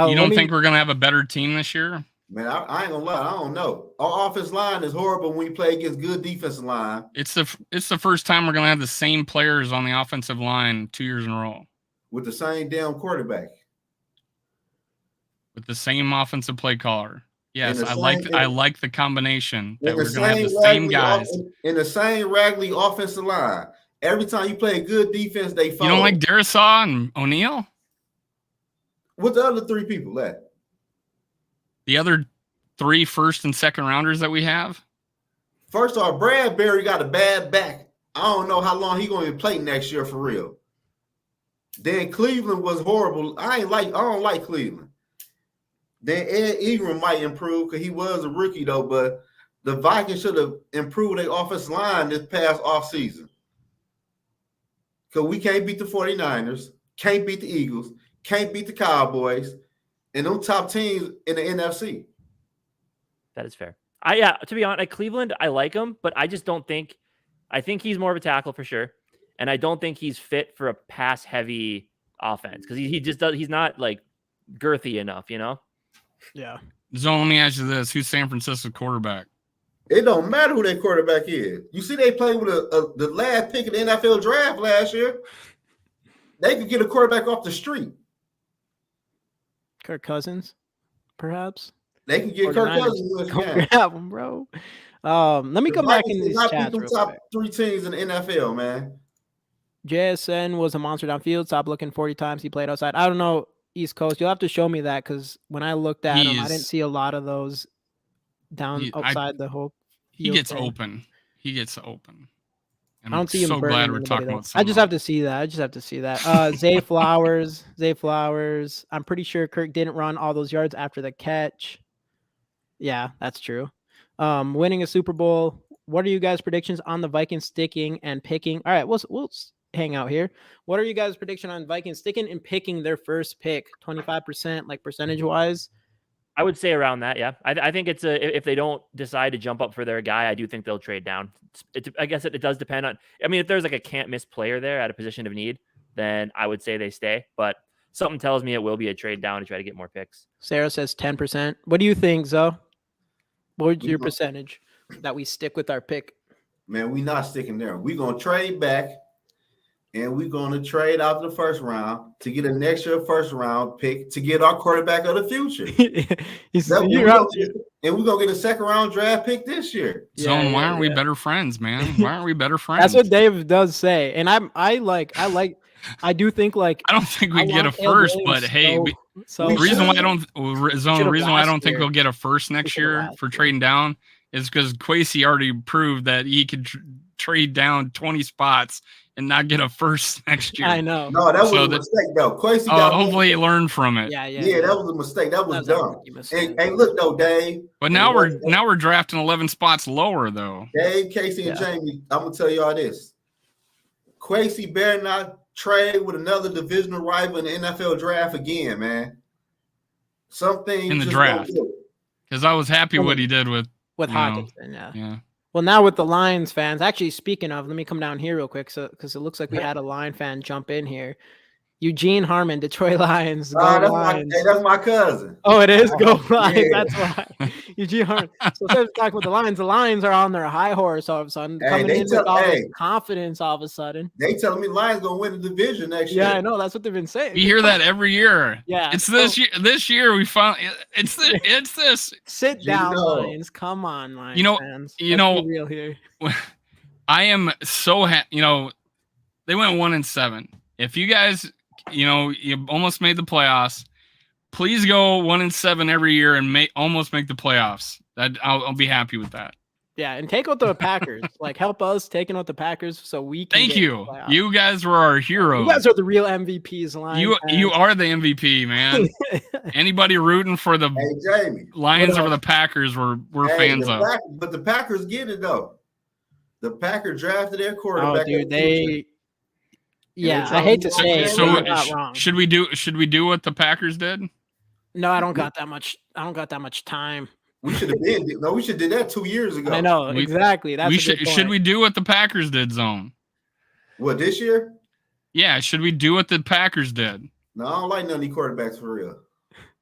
You don't think we're going to have a better team this year? Man, I ain't gonna lie. I don't know. Our offensive line is horrible when we play against good defensive line. It's the first time we're going to have the same players on the offensive line 2 years in a row with the same damn quarterback, with the same offensive play caller. Yes, I like the combination that we're going to have the same guys in the same raggedy offensive line. Every time you play a good defense, they fall. You don't like Darisaw and O'Neal? What the other three people at? The other 3 first and second rounders that we have? First off, Bradbury got a bad back. I don't know how long he's going to play next year for real. Then Cleveland was horrible. I don't like Cleveland. Then Ed Ingram might improve because he was a rookie though, but the Vikings should have improved their offensive line this past offseason. Because we can't beat the 49ers, can't beat the Eagles, can't beat the Cowboys, and them top teams in the NFC. That is fair. To be honest, Cleveland, I like him, but I just don't think – I think he's more of a tackle for sure, and I don't think he's fit for a pass-heavy offense because he just does – he's not, like, girthy enough, you know? Yeah. So let me ask you this. Who's San Francisco's quarterback? It don't matter who their quarterback is. You see they played with the last pick of the NFL draft last year. They could get a quarterback off the street. Kirk Cousins, perhaps. They can get Kirk Cousins. Grab him, bro. Let me come back in this chat. Top 3 teams in the NFL, man. JSN was a monster downfield. Stop looking 40 times he played outside. I don't know. East Coast. You'll have to show me that because when I looked at him, I didn't see a lot of those down outside the whole. He gets open. He gets open. I don't see him. So glad we're talking about. I just have to see that. Zay Flowers. I'm pretty sure Kirk didn't run all those yards after the catch. Yeah, that's true. Winning a Super Bowl. What are you guys' predictions on the Vikings sticking and picking? All right, we'll hang out here. What are you guys' prediction on Vikings sticking and picking their first pick? 25%, like percentage wise. I would say around that, yeah. I think it's if they don't decide to jump up for their guy, I do think they'll trade down. I guess it does depend on. I mean, if there's like a can't miss player there at a position of need, then I would say they stay. But something tells me it will be a trade down to try to get more picks. Sarah says 10%. What do you think, Zoe? What's your percentage that we stick with our pick? Man, we not sticking there. We're gonna trade back. And we're going to trade out the first round to get an extra first round pick to get our quarterback of the future. And we're going to get a second round draft pick this year. Zone, why aren't we better friends, man? Why aren't we better friends? That's what Dave does say. And I do think like I don't think we get a first, but hey, the reason why I don't think we'll get a first next year for trading down is because Kwesi already proved that he could trade down 20 spots and not get a first next year. I know. No, that was a mistake, though. Kwesi hopefully he learned from it. Yeah, that was a mistake. That was dumb. Hey, look, though, Dave. But now we're drafting 11 spots lower, though. Dave, Casey, and Jamie, I'm going to tell you all this. Kwesi better not trade with another divisional rival in the NFL draft again, man. Something in the draft. Because I was happy what he did with Hawkinson, yeah. Well, now with the Lions fans, actually, speaking of, let me come down here real quick, because it looks like we had a Lion fan jump in here. Eugene Harmon, Detroit Lions. That's my cousin. Oh, it is? Go Lions. Yeah. That's why. Eugene Harmon. So instead of talking about the Lions are on their high horse all of a sudden, coming in with all this confidence all of a sudden. They telling me Lions going to win the division next year. Yeah, I know. That's what they've been saying. We hear that every year. Yeah. It's this year. This year we finally. It's this. Sit down, Lions. Come on, Lions fans. Let's be real here. I am so happy. They went 1-7. If you guys. You almost made the playoffs. Please go 1-7 every year and almost make the playoffs. I'll be happy with that. Yeah, and take out the Packers. Help us taking out the Packers so we can. Thank you. You guys were our heroes. You guys are the real MVPs. You are the MVP, man. Anybody rooting for the Lions over the Packers, we're fans of. But the Packers get it though. The Packers drafted their quarterback. Oh, dude, Yeah, I hate to say it. So should we do what the Packers did? No, I don't got that much time. We should have been. No, we should have did that 2 years ago. I know exactly. Should we do what the Packers did, Zone? What, this year? Yeah, should we do what the Packers did? No, I don't like none of these quarterbacks for real.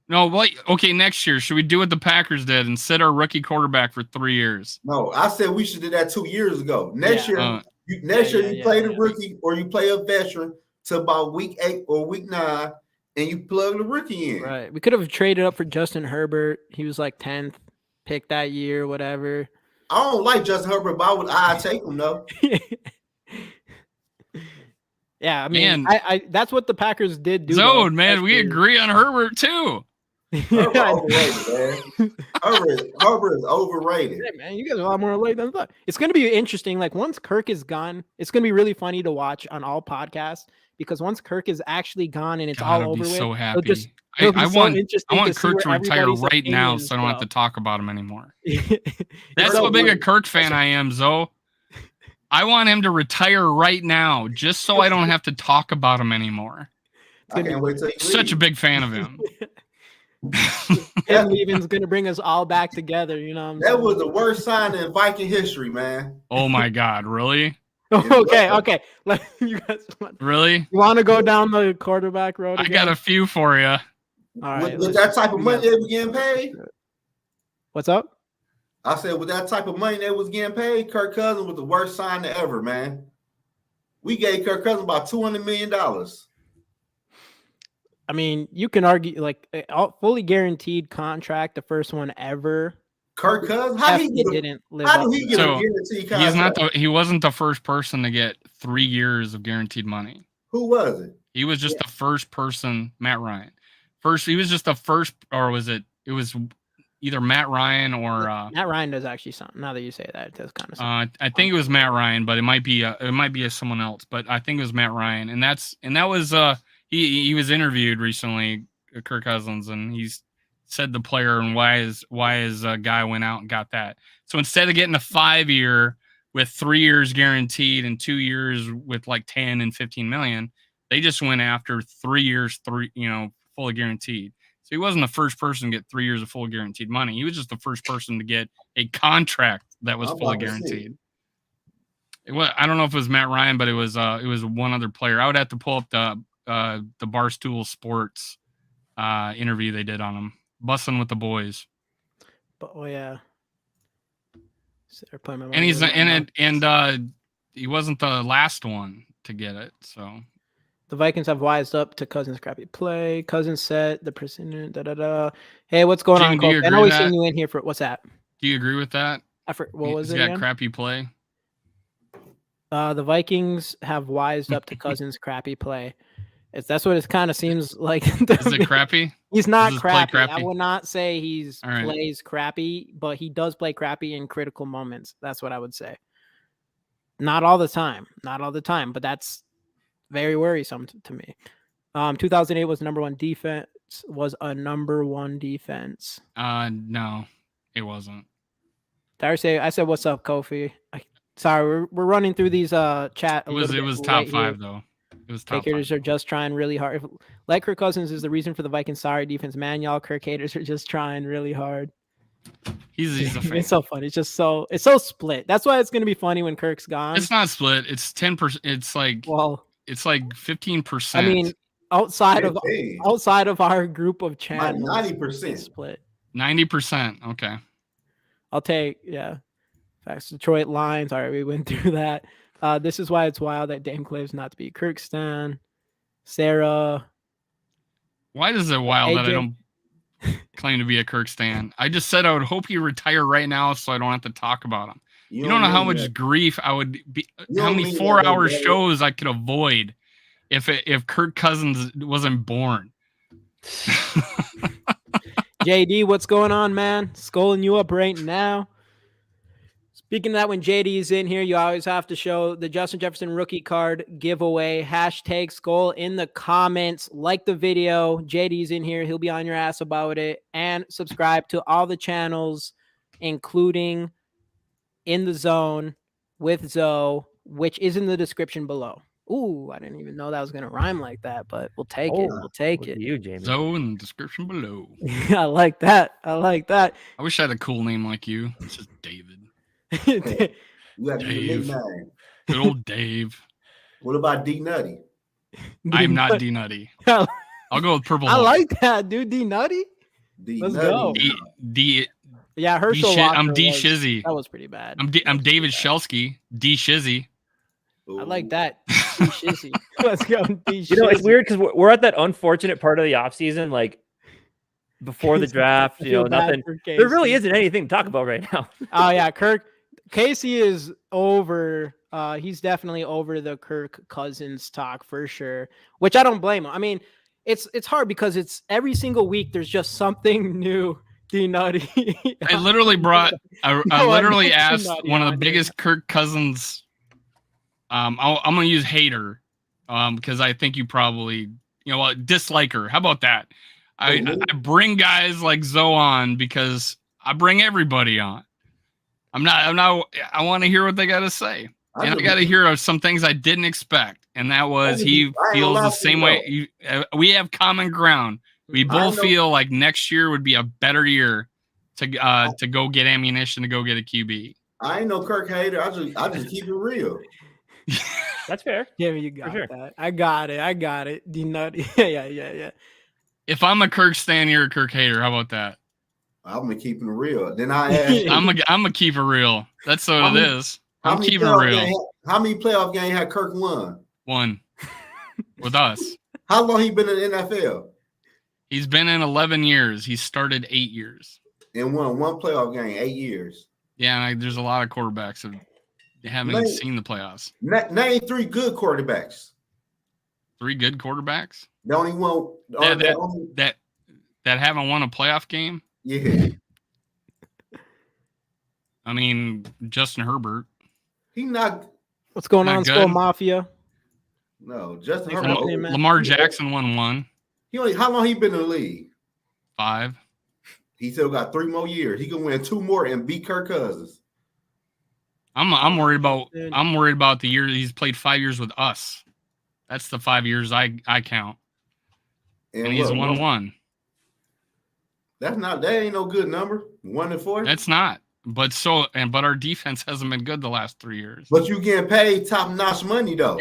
No, okay, next year, should we do what the Packers did and sit our rookie quarterback for 3 years? No, I said we should do that 2 years ago. Next year. Next year, you play the rookie or you play a veteran to about week 8 or week 9, and you plug the rookie in. Right. We could have traded up for Justin Herbert. He was like 10th pick that year, whatever. I don't like Justin Herbert, but I'd take him though. Yeah, I mean, I that's what the Packers did do. Zone, man, we agree on Herbert too. Herbert overrated, man. Herbert is overrated. Hey, man, you guys are a lot more late than I thought. It's going to be interesting. Once Kirk is gone, it's going to be really funny to watch on all podcasts because once Kirk is actually gone and it's all over with, so happy. I want Kirk to retire right now so I don't have to talk about him anymore. That's how big a Kirk fan I am, Zoe. I want him to retire right now just so I don't have to talk about him anymore. I can't wait till Such a big fan of him. Him leaving's gonna bring us all back together. You know what I'm saying? That was the worst sign in Viking history, man. Oh my God, really? Okay. You guys really? You want to go down the quarterback road? I got a few for you. All right. With that type of money they was getting paid. What's up? I said with that type of money they was getting paid, Kirk Cousins was the worst sign ever, man. We gave Kirk Cousins about $200 million. I mean, you can argue a fully guaranteed contract, the first one ever. Kirk Cousins, how did he get a guaranteed contract? He wasn't the first person to get 3 years of guaranteed money. Who was it? He was just the first person, Matt Ryan. He was just the first, or was it? It was either Matt Ryan or Matt Ryan does actually sound. Now that you say that, it does kind of sound. I think it was Matt Ryan, but it might be someone else. But I think it was Matt Ryan, and that was he was interviewed recently, Kirk Cousins, and he's said the player and why his guy went out and got that. So instead of getting a 5-year with 3 years guaranteed and 2 years with like 10 and 15 million, they just went after 3 years, fully guaranteed. So he wasn't the first person to get 3 years of full guaranteed money. He was just the first person to get a contract that was fully guaranteed. I don't know if it was Matt Ryan, but it was one other player. I would have to pull up the Barstool Sports interview they did on him. Bussin' with the boys. But yeah. And he's in it, and he wasn't the last one to get it. So the Vikings have wised up to Cousins' crappy play. Cousins set the precedent. Hey, what's going on, Cole? I know we've seen you in here for what's that? Do you agree with that? What was it? He's got crappy play. The Vikings have wised up to Cousins' crappy play. That's what it kind of seems like. Is it crappy? He's not crappy. I would not say he's plays crappy, but he does play crappy in critical moments. That's what I would say. Not all the time, but that's very worrisome to me. 2008 was number one defense. Was a number one defense. No, it wasn't. I said, "What's up, Kofi?" Sorry, we're running through these chat. It was top 5 though. It was top haters are just trying really hard. Like Kirk Cousins is the reason for the Vikings' sorry defense. Man, y'all Kirk haters are just trying really hard. He's a fan. It's so funny. It's so split. That's why it's gonna be funny when Kirk's gone. It's not split. It's 10%. It's like 15%. I mean, outside of our group of channels, 90% split. 90%. Okay. I'll take Facts. Detroit Lions. All right, we went through that. This is why it's wild that Dame claims not to be Kirk stan. Sarah. Why is it wild that I don't claim to be a Kirk stan? I just said I would hope he retire right now so I don't have to talk about him. You don't know how much grief I would be, how many 4-hour shows I could avoid if Kirk Cousins wasn't born. JD, what's going on, man? Scoling you up right now. Speaking of that, when JD is in here, you always have to show the Justin Jefferson rookie card giveaway. Hashtag Skol in the comments. Like the video. JD's in here. He'll be on your ass about it. And subscribe to all the channels, including In The Zone with Zoe, which is in the description below. Ooh, I didn't even know that was going to rhyme like that, but we'll take it. We'll take it. You, Jamie. Zoe in the description below. I like that. I wish I had a cool name like you. It's just David. You have Dave. Good old Dave. What about D Nutty? I'm not D Nutty. I'll go with Purple Hulk. I like that, dude. D Nutty. Let's go. Yeah, Herschel. I'm D Shizzy. That was pretty bad. I'm David Shelsky. D Shizzy. I like that. D Shizzy. Let's go. D Shizzy. You know, it's weird because we're at that unfortunate part of the offseason, like before the draft. Nothing. There really isn't anything to talk about right now. Oh yeah, Casey is over. He's definitely over the Kirk Cousins talk for sure, which I don't blame him. I mean, it's hard because it's every single week there's just something new. D Nutty. I literally asked one of the biggest Kirk Cousins. I'm gonna use hater, because I think you probably disliker. How about that? I bring guys like Zoe on because I bring everybody on. I want to hear what they got to say. And I got to hear some things I didn't expect. And that was he feels the same way. We have common ground. We both feel like next year would be a better year to go get ammunition, to go get a QB. I ain't no Kirk hater. I just keep it real. That's fair. Yeah, you got that. I got it. D Nutty. Yeah. If I'm a Kirk stan, you're a Kirk hater. How about that? I'm gonna keep it real. Then I ask. I'm gonna keep it real. That's what it is. I'm keeping it real. How many playoff games had Kirk won? 1 with us. How long he been in the NFL? He's been in 11 years. He started 8 years and won 1 playoff game. 8 years. Yeah, and there's a lot of quarterbacks that haven't seen the playoffs. Name 3 good quarterbacks. 3 good quarterbacks. The only one that haven't won a playoff game. Yeah. I mean, Justin Herbert. He not. What's going Not on, good. Skull Mafia? No, Justin Thanks for Herbert. happening, man. Lamar Jackson won 1. How long he been in the league? 5. He still got 3 more years. He can win 2 more and beat Kirk Cousins. I'm worried about the year he's played 5 years with us. That's the 5 years I count. And he's won 1. That ain't no good number. 1-4. That's not. But our defense hasn't been good the last 3 years. But you getting paid top-notch money though.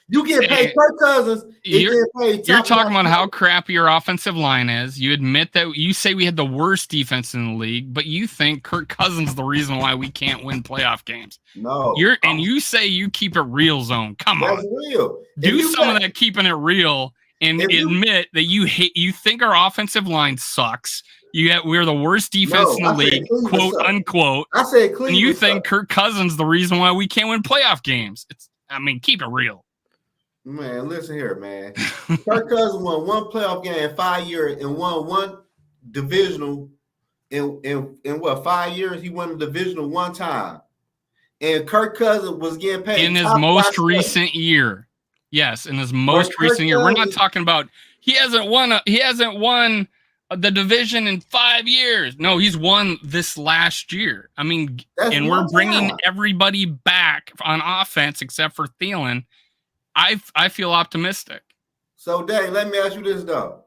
You get paid Hey, Kirk Cousins. You're talking about how crappy your offensive line is. You admit that you say we had the worst defense in the league, but you think Kirk Cousins is the reason why we can't win playoff games. No. And you say you keep it real, Zone. Come on. That's real. Do some of that keeping it real and admit that you think our offensive line sucks. We're the worst defense in the league, quote unquote. I said Cleveland. And you think Kirk Cousins the reason why we can't win playoff games. Keep it real. Man, listen here, man. Kirk Cousins won 1 playoff game in 5 years and won 1 divisional in 5 years? He won the divisional 1 time. And Kirk Cousins was getting paid in his most recent year. Yes, in his most recent year. We're not talking about he hasn't won the division in 5 years. No, he's won this last year. And we're bringing everybody back on offense except for Thielen. I feel optimistic. So, Dave, let me ask you this, though.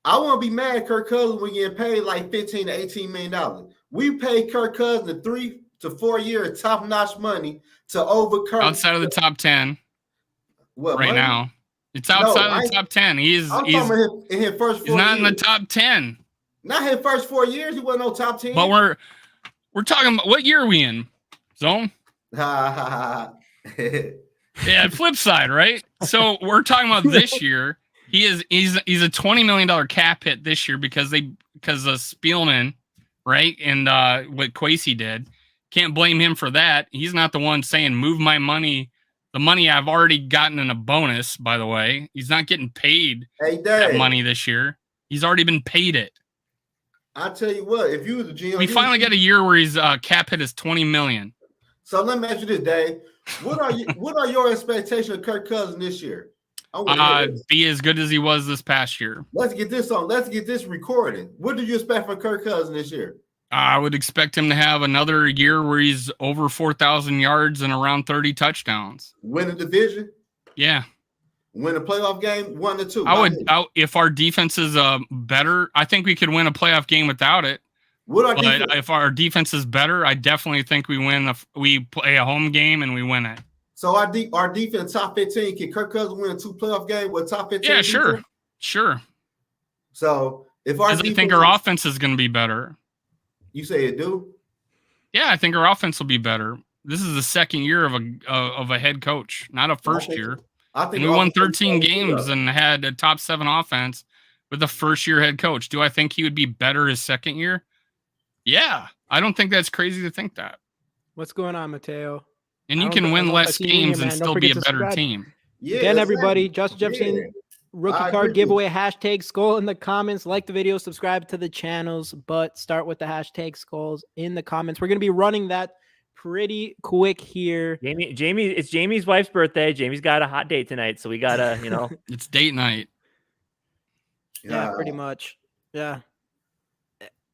I won't be mad at Kirk Cousins when getting paid like $15 to $18 million. We paid Kirk Cousins the 3 to 4 years top-notch money to overcome. Outside of the top 10 money? Now. It's outside of the top 10. He's in his first 4 he's not years. in the top 10. Not his first 4 years. He wasn't no top 10. But we're talking about what year are we in? Zone? Yeah, flip side, right? So we're talking about this year. He's a $20 million cap hit this year because of Spielman, right? And what Kwesi did. Can't blame him for that. He's not the one saying move my money. The money I've already gotten in a bonus, by the way. He's not getting paid that money this year. He's already been paid it. I tell you what, if you was a GM, we finally get a year where his cap hit is $20 million. So let me ask you this, Dave. What are your expectations of Kirk Cousins this year? Be as good as he was this past year. Let's get this recorded. What do you expect from Kirk Cousins this year? I would expect him to have another year where he's over 4,000 yards and around 30 touchdowns. Win the division? Yeah. Win a playoff game? 1 to 2. If our defense is better, I think we could win a playoff game without it. If our defense is better, I definitely think we win. We play a home game and we win it. So our defense top 15. Can Kirk Cousins win 2 playoff games with top 15? Yeah, sure. So I think our offense is going to be better. You say it do? Yeah, I think our offense will be better. This is the second year of a head coach, not a first year. I think we won 13 games and had a top 7 offense with a first-year head coach. Do I think he would be better his second year? Yeah, I don't think that's crazy to think that. What's going on, Mateo? And you can win less games and still be a better team. Yeah, again, everybody, Justin Jefferson rookie card giveaway, hashtag Skol in the comments. Like the video, subscribe to the channels, but start with the hashtag Skols in the comments. We're going to be running that pretty quick here. Jamie, it's Jamie's wife's birthday. Jamie's got a hot date tonight, so we got to, It's date night. Yeah, pretty much. Yeah.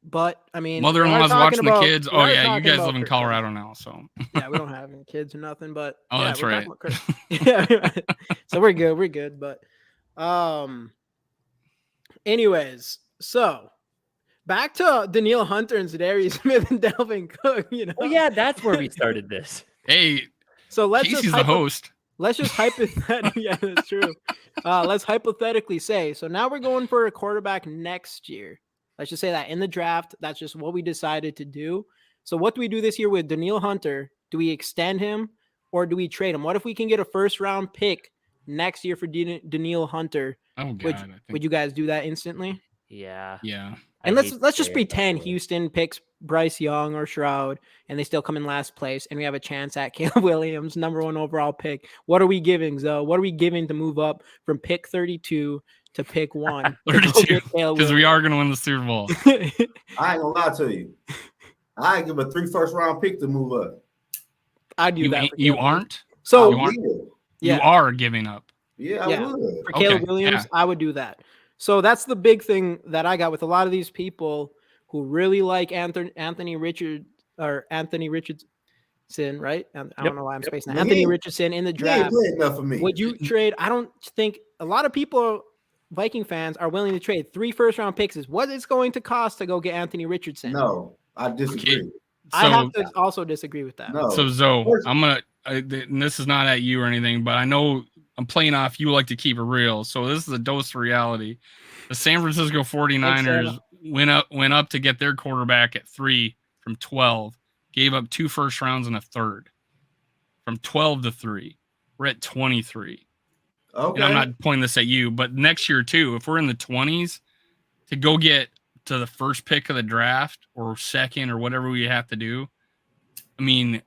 But, mother-in-law's watching the kids. Oh, yeah, you guys live in Colorado now, so. Yeah, we don't have any kids or nothing, but. Oh, that's right. Yeah, so we're good, but. Anyways, so back to Danielle Hunter and Za'Darius Smith and Dalvin Cook, Well, yeah, that's where we started this. Hey, so Casey's the host. Let's just hypothetically, yeah, that's true. Let's hypothetically say, so now we're going for a quarterback next year. Let's just say that in the draft, that's just what we decided to do. So what do we do this year with Danielle Hunter? Do we extend him or do we trade him? What if we can get a first-round pick next year for Danielle Hunter? Oh, God. Would you guys do that instantly? Yeah. Yeah. And let's just pretend Houston picks Bryce Young or Stroud, and they still come in last place, and we have a chance at Caleb Williams, number 1 overall pick. What are we giving, Zoe? What are we giving to move up from pick 32 to pick 1? 32, because we are going to win the Super Bowl. I ain't gonna lie to you. I give a 3 first-round pick to move up. I'd do that. You aren't? So you are giving up. Yeah, I would. For Caleb Williams, I would do that. So that's the big thing that I got with a lot of these people who really like Anthony Richardson, right? I don't know why I'm spacing that. Anthony Richardson in the draft. Enough for me. Would you trade? I don't think a lot of people, Viking fans, are willing to trade 3 first-round picks. Is what it's going to cost to go get Anthony Richardson? No, I disagree. Okay. I have to also disagree with that. No. So Zoe, I'm gonna. And this is not at you or anything, but I know I'm playing off. You like to keep it real, so this is a dose of reality. The San Francisco 49ers went up to get their quarterback at 3 from 12. Gave up 2 first rounds and a third. From 12 to 3, we're at 23. Okay. And I'm not pointing this at you, but next year too, if we're in the 20s, to go get to the first pick of the draft or second or whatever we have to do, I mean,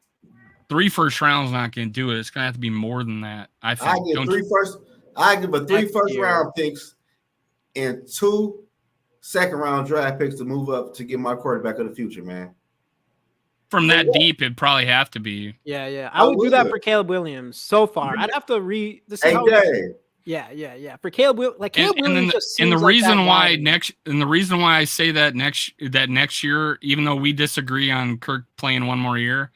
3 first rounds not going to do it. It's going to have to be more than that. I think. I give a 3 first round picks and 2 second round draft picks to move up to get my quarterback of the future, man. From that deep, it'd probably have to be. Yeah. I would do that for Caleb Williams so far. I'd have to Yeah. For Caleb Williams, the reason why I say that next year, even though we disagree on Kirk playing 1 more year,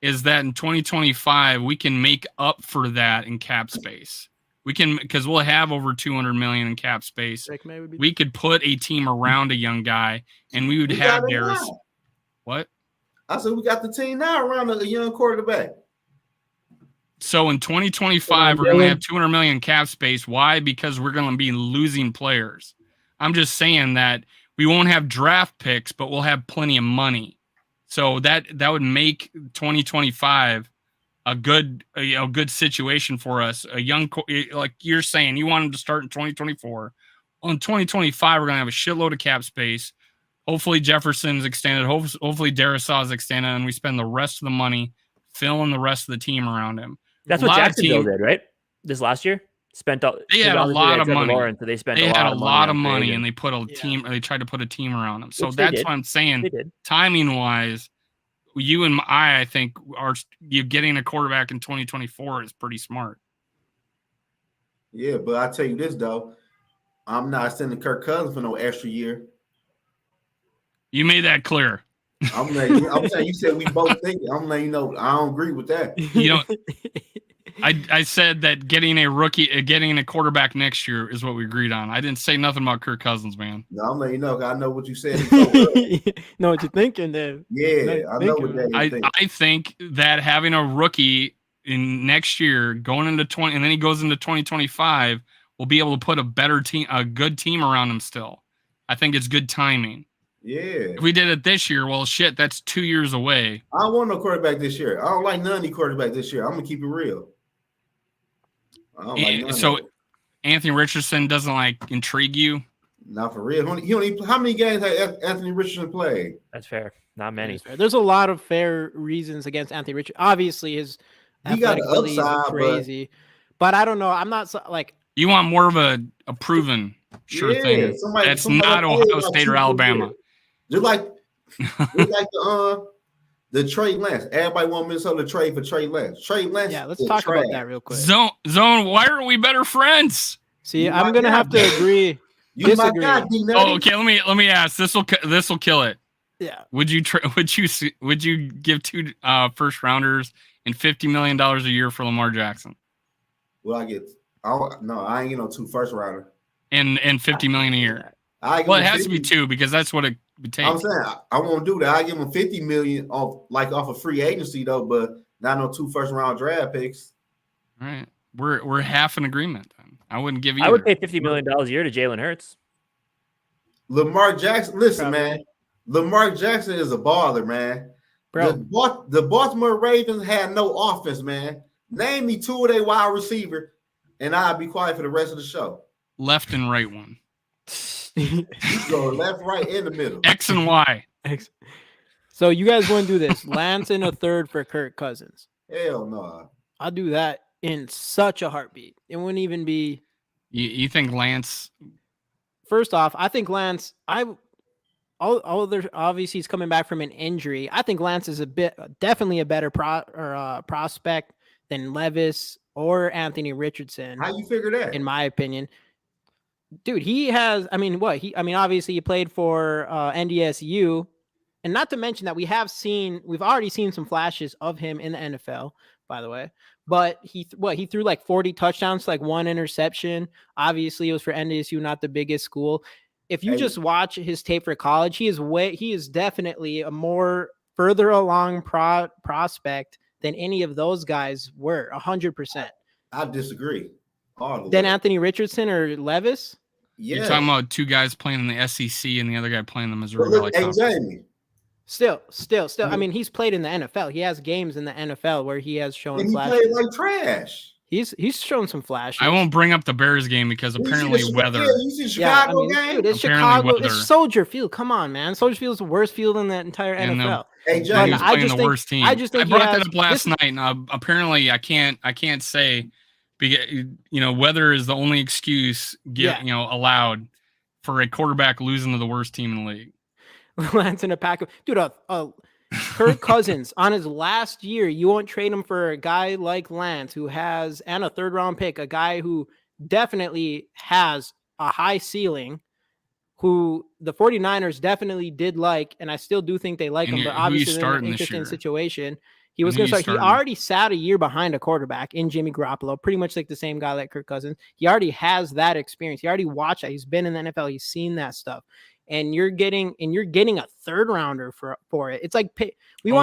is that in 2025 we can make up for that in cap space. We can, because we'll have over $200 million in cap space. We could put a team around a young guy, and we would have theirs. What? I said we got the team now around a young quarterback. So in 2025, we're going to have $200 million cap space. Why? Because we're going to be losing players. I'm just saying that we won't have draft picks, but we'll have plenty of money. So that would make 2025 a good situation for us. A young, like you're saying, you want him to start in 2024. On 2025, we're going to have a shitload of cap space. Hopefully Jefferson's extended. Hopefully Darisaw is extended, and we spend the rest of the money filling the rest of the team around him. That's what Jacksonville did, right? This last year, they had a lot of money. Lawrence, so they had a lot of money, and they put a team. They tried to put a team around them. So that's what I'm saying. Timing wise, you and I think you getting a quarterback in 2024 is pretty smart. Yeah, but I tell you this though, I'm not sending Kirk Cousins for no extra year. You made that clear. I'm saying you said we both think it. I'm letting you know I don't agree with that. You know, I said that getting a quarterback next year is what we agreed on. I didn't say nothing about Kirk Cousins, man. No, I'm letting you know. I know what you said. Know what you're thinking, then. Yeah, I know what that is. I think that having a rookie in next year going into 20, and then he goes into 2025, we'll be able to put a good team around him still. I think it's good timing. Yeah. If we did it this year, well, shit, that's 2 years away. I don't want no quarterback this year. I don't like none of these quarterbacks this year. I'm going to keep it real. So Anthony Richardson doesn't intrigue you? Not for real. How many games has Anthony Richardson played? That's fair. Not many. There's a lot of fair reasons against Anthony Richardson. Obviously, his athletic ability is crazy. But I don't know. I'm not you want more of a proven thing. That's not Ohio State or Alabama. Just like the Trey Lance. Everybody want Minnesota to trade for Trey Lance. Trey Lance. Yeah, let's talk about that real quick. Zone, why aren't we better friends? See, I'm gonna have to agree. Disagree. Okay. Let me ask. This will kill it. Yeah. Would you give 2 first rounders and $50 million a year for Lamar Jackson? Well, I ain't get no 2 first rounder. And $50 million a year. It has to be 2 because that's what it would take. I'm saying I won't do that. I give him $50 million off of free agency though, but not no 2 first round draft picks. All right, we're half in agreement then. I wouldn't give you. I would pay $50 million a year to Jalen Hurts. Lamar Jackson, listen, man. Lamar Jackson is a baller, man. Bro, the Baltimore Ravens had no offense, man. Name me 2 of their wide receiver, and I'll be quiet for the rest of the show. Left and right one. You go left, right, in the middle. X and Y. So you guys want to do this? Lance in a third for Kirk Cousins. Hell no. I'll do that in such a heartbeat. It wouldn't even be. You think Lance? First off, I think Lance. Obviously he's coming back from an injury. I think Lance is definitely a better prospect than Levis or Anthony Richardson. How you figure that? In my opinion, dude, he has. Obviously he played for NDSU, and not to mention that we've already seen some flashes of him in the NFL. By the way, but he threw like 40 touchdowns, like 1 interception. Obviously, it was for NDSU, not the biggest school. If you just watch his tape for college, he is definitely a more further along prospect than any of those guys were. 100%. I disagree. Than Anthony Richardson or Levis. Yeah, you're talking about 2 guys playing in the SEC and the other guy playing the Missouri Valley Cup. Jamie. Still. I mean, he's played in the NFL. He has games in the NFL where he has shown flashes. He played like trash. He's shown some flashes. I won't bring up the Bears game because apparently weather. You see Chicago game? Dude, it's Chicago. Weather. It's Soldier Field. Come on, man. Soldier Field is the worst field in the entire NFL. Hey, John, he's playing the worst team. I brought that up last night, and apparently I can't say, weather is the only excuse allowed for a quarterback losing to the worst team in the league. Lance in a pack of dude. Kirk Cousins on his last year, you won't trade him for a guy like Lance who has and a 3rd-round pick, a guy who definitely has a high ceiling, who the 49ers definitely did like, and I still do think they like him, but obviously in an interesting situation. He was going to start. He already sat a year behind a quarterback in Jimmy Garoppolo, pretty much like the same guy like Kirk Cousins. He already has that experience. He already watched that. He's been in the NFL. He's seen that stuff. And you're getting a 3rd rounder for it. It's like you're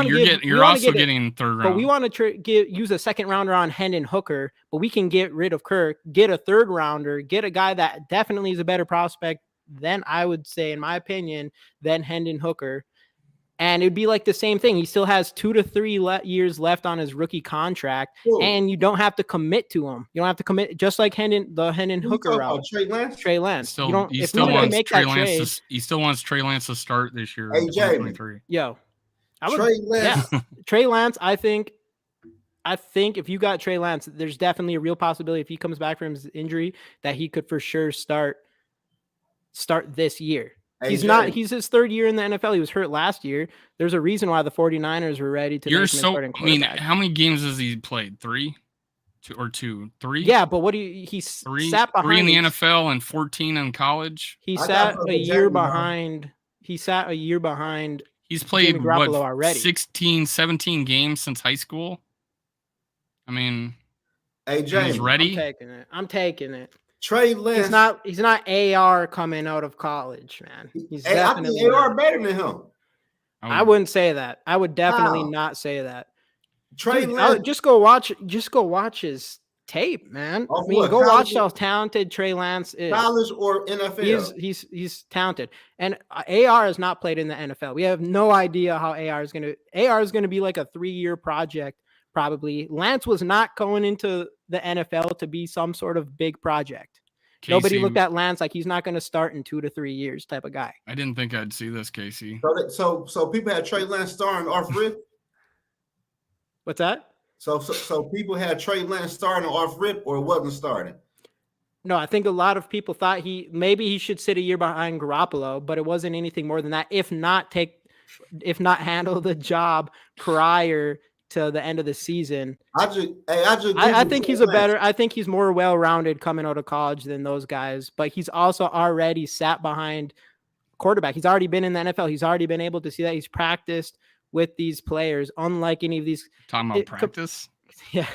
also getting 3rd round. But we want to use a 2nd rounder on Hendon Hooker, but we can get rid of Kirk, get a 3rd rounder, get a guy that definitely is a better prospect than, I would say, in my opinion, than Hendon Hooker. And it'd be like the same thing. He still has 2 to 3 years left on his rookie contract, and you don't have to commit to him. You don't have to commit, just like Hendon Hooker route. Trey Lance. He still wants Trey Lance to start this year. Hey, Jamie. Trey Lance. I think if you got Trey Lance, there's definitely a real possibility if he comes back from his injury that he could for sure start this year. He's his 3rd year in the NFL. He was hurt last year. There's a reason why the 49ers were ready to make him starting quarterback. How many games has he played? 3? 2? 3? Yeah, but what do he sat behind 3 in the NFL and 14 in college? He sat a year behind. He's played already. 16, 17 games since high school. I mean, hey, James, he's ready. I'm taking it. Trey Lance. He's not AR coming out of college, man. He's definitely I think AR better than him. I wouldn't say that. I would definitely not say that. Trey Lance. Just go watch his tape, man. Watch how talented Trey Lance is. College or NFL. He's talented. And AR has not played in the NFL. We have no idea how AR is going to be like a 3-year project. Probably. Lance was not going into the NFL to be some sort of big project. Casey, nobody looked at Lance like he's not going to start in 2 to 3 years type of guy. I didn't think I'd see this, Casey. So people had Trey Lance starting off rip. What's that? So people had Trey Lance starting off rip, or it wasn't starting. No, I think a lot of people thought he should sit a year behind Garoppolo, but it wasn't anything more than that. If not handle the job prior to the end of the season. I think he's more well-rounded coming out of college than those guys, but he's also already sat behind quarterback. He's already been in the NFL. He's already been able to see that. He's practiced with these players, unlike any of these. Talking about practice? Yeah.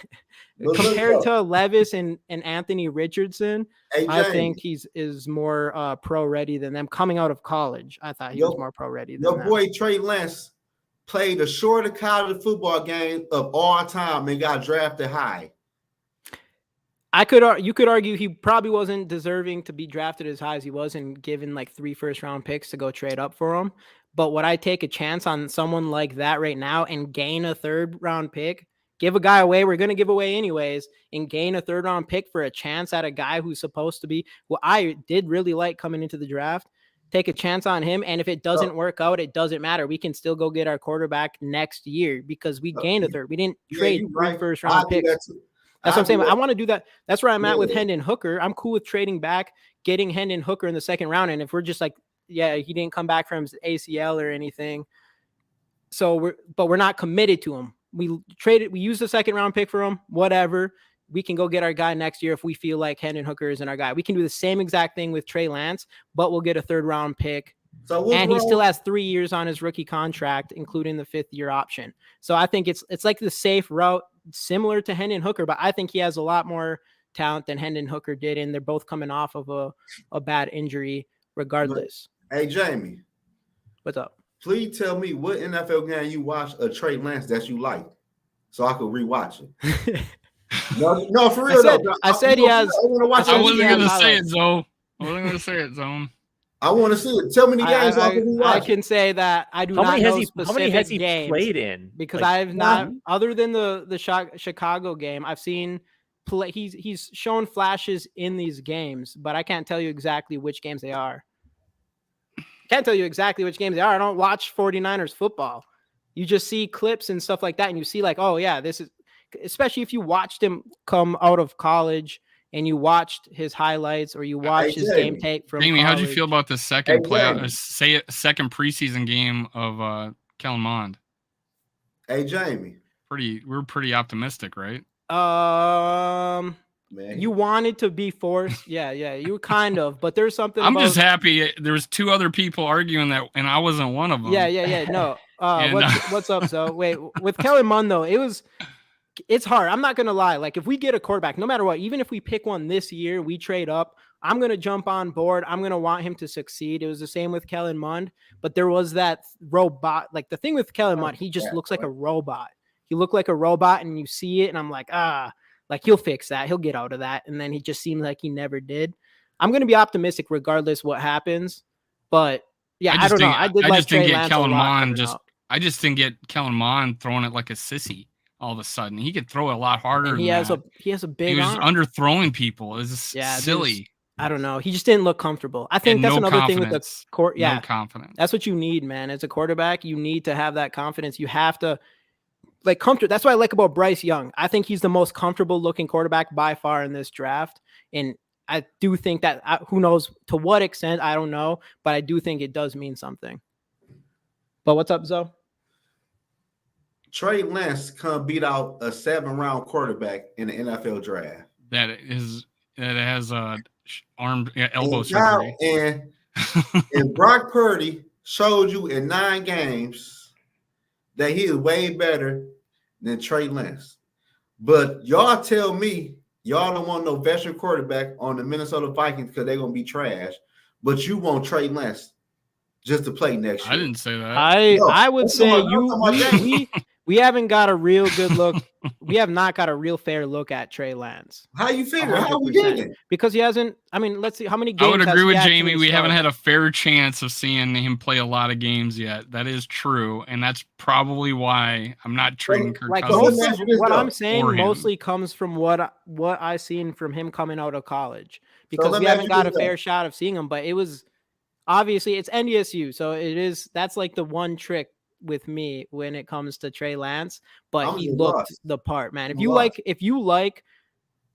Compared to Levis and Anthony Richardson, I think is more pro-ready than them coming out of college. I thought he was more pro-ready than them. Your boy Trey Lance played the shortest college football game of all time and got drafted high. You could argue he probably wasn't deserving to be drafted as high as he was and given like 3 first-round picks to go trade up for him. But would I take a chance on someone like that right now and gain a 3rd-round pick give a guy away we're going to give away anyways and gain a 3rd round pick for a chance at a guy who's supposed to be who I did really like coming into the draft. Take a chance on him, and if it doesn't work out, it doesn't matter. We can still go get our quarterback next year because we gained a 3rd. We didn't trade 3 first round picks. That's what I'm saying. I want to do that. That's where I'm at with Hendon Hooker. I'm cool with trading back, getting Hendon Hooker in the 2nd round, and if we're just like, yeah, he didn't come back from his ACL or anything, so we're not committed to him. We used the 2nd round pick for him, whatever. We can go get our guy next year if we feel like Hendon Hooker isn't our guy. We can do the same exact thing with Trey Lance, but we'll get a 3rd round pick. And he still has 3 years on his rookie contract, including the 5th year option. So I think it's like the safe route, similar to Hendon Hooker, but I think he has a lot more talent than Hendon Hooker did, and they're both coming off of a bad injury regardless. Hey, Jamie. What's up? Please tell me what NFL game you watched of Trey Lance that you liked so I could rewatch it. No, for real. I said he has. I wasn't going to say it, Zoe. I want to see it. Tell me the games I can say that I do not know specific how many has he games played in? Because I've not, other than the Chicago game, I've seen play. He's shown flashes in these games, but I can't tell you exactly which games they are. I don't watch 49ers football. You just see clips and stuff like that, and you see like, oh yeah, this is. Especially if you watched him come out of college and you watched his highlights or you watched his game tape from Jamie, college. how'd you feel about the second second preseason game of Kellen Mond? Hey, Jamie. We're pretty optimistic, right? Man. You wanted to be forced. Yeah, you kind of, but there's something I'm just happy there was 2 other people arguing that, and I wasn't one of them. Yeah. No. What's up, so wait, with Kellen Mond though, it's hard. I'm not going to lie. Like if we get a quarterback, no matter what, even if we pick one this year, we trade up, I'm going to jump on board. I'm going to want him to succeed. It was the same with Kellen Mond, but there was that robot. Like the thing with Kellen Mond, he just looks like a robot. He looked like a robot and you see it and I'm like, like he'll fix that. He'll get out of that. And then he just seemed like he never did. I'm going to be optimistic regardless what happens. But yeah, I don't know. I just didn't get Kellen Mond. I just didn't get Kellen Mond throwing it like a sissy. All of a sudden, he could throw it a lot harder. He has a big. He was arm. underthrowing people. It's silly. I don't know. He just didn't look comfortable. I think that's another thing with the court. Yeah, no confidence. That's what you need, man. As a quarterback, you need to have that confidence. You have to comfort. That's what I like about Bryce Young. I think he's the most comfortable looking quarterback by far in this draft, and I do think that who knows to what extent, I don't know, but I do think it does mean something. But what's up, Zoe? Trey Lance come beat out a 7-round quarterback in the NFL draft. That has elbow surgery. And Brock Purdy showed you in 9 games that he is way better than Trey Lance. But y'all tell me y'all don't want no veteran quarterback on the Minnesota Vikings because they're gonna be trash. But you want Trey Lance just to play next year. I didn't say that. I would say we haven't got a real good look. We have not got a real fair look at Trey Lance. How you figure? How we getting? Because he hasn't. I mean, let's see how many games. I would agree with Jamie. We haven't had a fair chance of seeing him play a lot of games yet. That is true, and that's probably why I'm not trading Kirk Cousins. What I'm saying mostly comes from what I seen from him coming out of college, because we haven't got a fair shot of seeing him. But it was obviously it's NDSU, so it is. That's like the one trick with me when it comes to Trey Lance, but he looked the part, man. If you like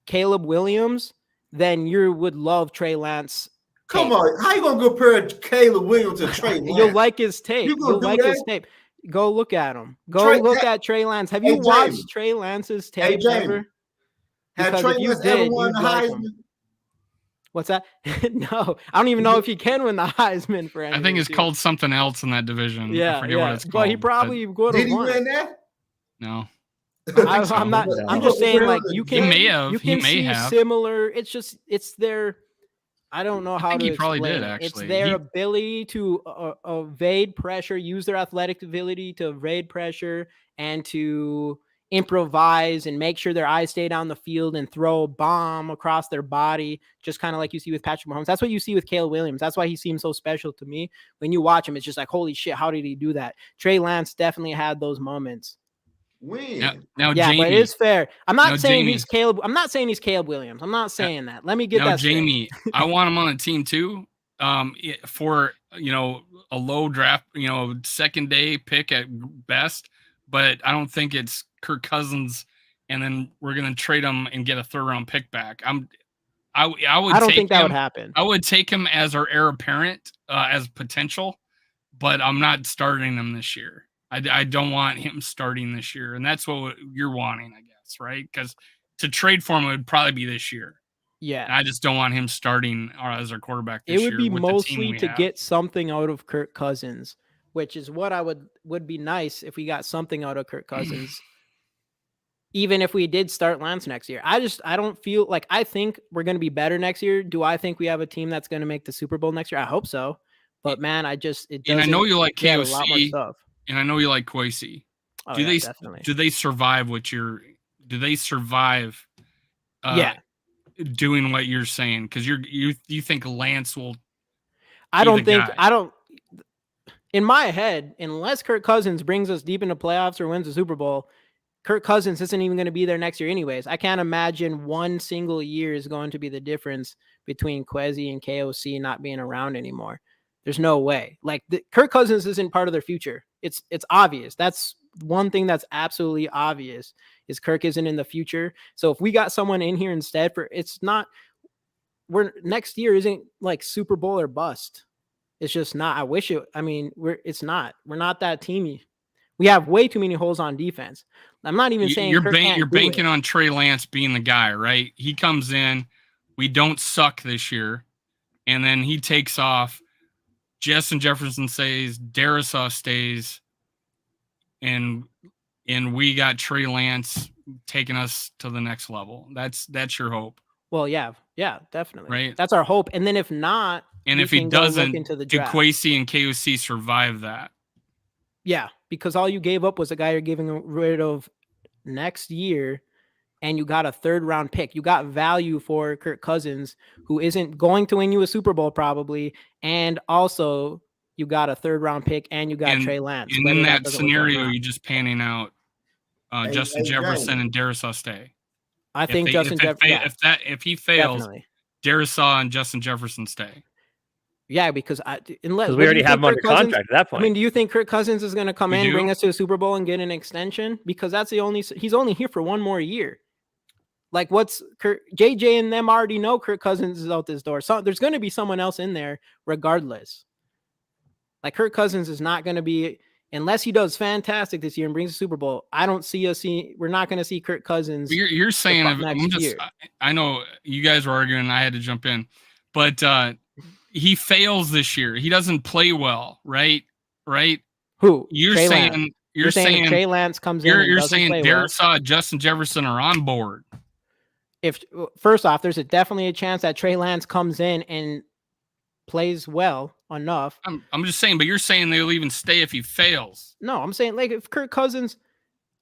Caleb Williams, then you would love Trey Lance. Come on, how you gonna compare Caleb Williams to Trey Lance? You'll like his tape. You'll like his tape. Go look at him. Look at Trey Lance. Have you watched Trey Lance's tape ever? Have Trey Lance ever won the Heisman? What's that? No, I don't even know if he can win the Heisman for anything. I think it's called something else in that division. Yeah, I forget what it's called. But he probably would have won. Did he win that? No. I'm not. I'm just saying, like you can. He may have. You can see similar. It's their. I don't know how to explain. He probably did actually. It's their ability to evade pressure, use their athletic ability to evade pressure, and to improvise and make sure their eyes stay down the field and throw a bomb across their body, just kind of like you see with Patrick Mahomes. That's what you see with Caleb Williams. That's why he seems so special to me. When you watch him, it's just like, holy shit, how did he do that? Trey Lance definitely had those moments. When? Now Yeah, Jamie, but it is fair. I'm not saying Jamie. he's Caleb. I'm not saying he's Caleb Williams. I'm not saying that. Let me get now that straight. Jamie. I want him on the team too. For a low draft, second day pick at best, but I don't think it's Kirk Cousins, and then we're gonna trade him and get a 3rd round pick back. I don't think that would happen. I would take him as our heir apparent, as potential, but I'm not starting him this year. I don't want him starting this year, and that's what you're wanting, I guess, right? Because to trade for him would probably be this year. Yeah, and I just don't want him starting as our quarterback this year. It would be mostly to get something out of Kirk Cousins, which is what I would be nice if we got something out of Kirk Cousins. Even if we did start Lance next year, I don't feel like I think we're going to be better next year. Do I think we have a team that's going to make the Super Bowl next year? I hope so. But man, and I know you like KOC, a lot more stuff. And I know you like Kwesi. Oh, do they survive do they survive doing what you're saying? Because you think Lance will in my head, unless Kirk Cousins brings us deep into playoffs or wins the Super Bowl, Kirk Cousins isn't even going to be there next year anyways. I can't imagine one single year is going to be the difference between Kwesi and KOC not being around anymore. There's no way. Like Kirk Cousins isn't part of their future. It's obvious. That's one thing that's absolutely obvious is Kirk isn't in the future. So if we got someone in here instead next year isn't like Super Bowl or bust. It's just not. It's not. We're not that teamy. We have way too many holes on defense. I'm not even saying you're banking on Trey Lance being the guy, right? He comes in, we don't suck this year, and then he takes off. Justin Jefferson stays, Darisaw stays, and we got Trey Lance taking us to the next level. That's your hope. Well, yeah, definitely. Right. That's our hope. And then if not, and if he doesn't, do Kwesi and KOC survive that? Yeah, because all you gave up was a guy you're giving rid of next year, and you got a 3rd round pick. You got value for Kirk Cousins, who isn't going to win you a Super Bowl probably, and also you got a 3rd round pick, and you got Trey Lance. And in that scenario, you just panning out Justin Jefferson and Darisaw stay. I think Justin Jefferson. If he fails, definitely. Darisaw and Justin Jefferson stay. Yeah, because we already have him under contract at that point. I mean, do you think Kirk Cousins is going to come in, bring us to a Super Bowl, and get an extension? Because that's he's only here for one more year. Like, JJ and them already know Kirk Cousins is out this door. So there's going to be someone else in there regardless. Like, Kirk Cousins is not going to be, unless he does fantastic this year and brings a Super Bowl. I don't see we're not going to see Kirk Cousins. You're saying, I know you guys were arguing and I had to jump in, but he fails this year. He doesn't play well, right? Who? You're saying Trey Lance comes in. You're saying Darisaw and Justin Jefferson are on board. First off, there's definitely a chance that Trey Lance comes in and plays well enough. I'm just saying, but you're saying they'll even stay if he fails. No, I'm saying like if Kirk Cousins,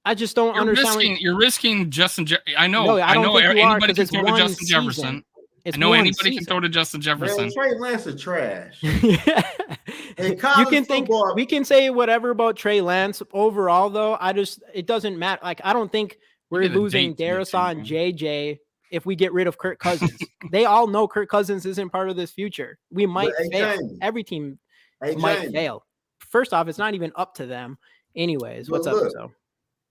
I just don't understand. You're risking Justin. I know. No, I know anybody can throw to Justin season. Jefferson. I know anybody can throw to Justin Jefferson. Man, Trey Lance is trash. Yeah. You can think we can say whatever about Trey Lance. Overall, though, it doesn't matter. Like, I don't think we're losing Darisaw and JJ if we get rid of Kirk Cousins. They all know Kirk Cousins isn't part of this future. We might fail. Every team might fail. First off, it's not even up to them. Anyways, what's up, Zoe?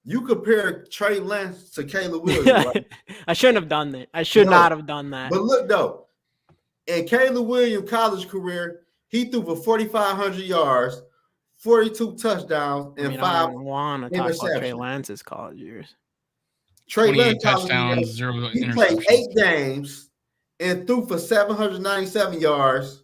You compare Trey Lance to Caleb Williams. Right? I shouldn't have done that. I should not have done that. But look, though, in Caleb Williams' college career, he threw for 4,500 yards, 42 touchdowns, and 5 I don't want to talk about Trey Lance's college years. Trey Lance touchdowns, 0 interceptions. He played 8 games and threw for 797 yards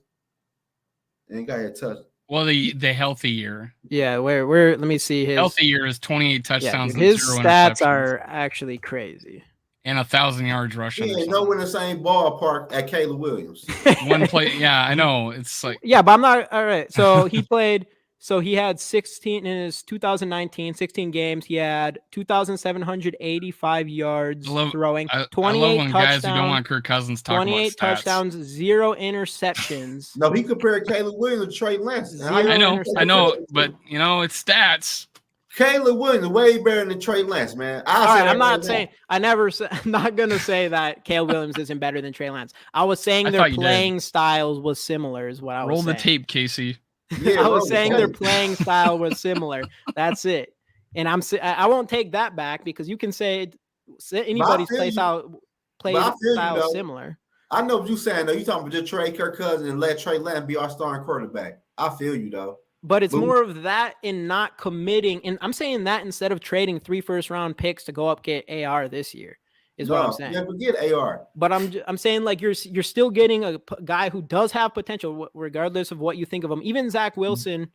and got a touchdown. Well, the healthy year. Yeah, where let me see his healthy year is 28 touchdowns. Yeah, his stats are actually crazy. And 1,000 yards rushing. He ain't nowhere in the same ballpark at Caleb Williams. One play, yeah, I know. It's like but I'm not all right. So he played. So he had 16 in his 2019, 16 games. He had 2,785 yards throwing, 28 touchdowns. Guys who don't want Kirk Cousins talk 28 about stats. touchdowns, 0 interceptions. No, he compared Caleb Williams to Trey Lance. I know, but it's stats. Caleb Williams way better than Trey Lance, man. I'm not saying I'm not gonna say that Caleb Williams isn't better than Trey Lance. I was saying their playing styles was similar, is what I was saying. Roll the tape, Casey. Yeah, I was saying their playing style was similar. That's it. And I won't take that back because you can say anybody's play style is similar. I know what you're saying though. You talking about just trade Kirk Cousins and let Trey Lance be our starting quarterback. I feel you though. But it's more of that in not committing. And I'm saying that instead of trading 3 first-round picks to go up get AR this year is what I'm saying. Never get AR. But I'm saying like you're still getting a guy who does have potential regardless of what you think of him. Even Zach Wilson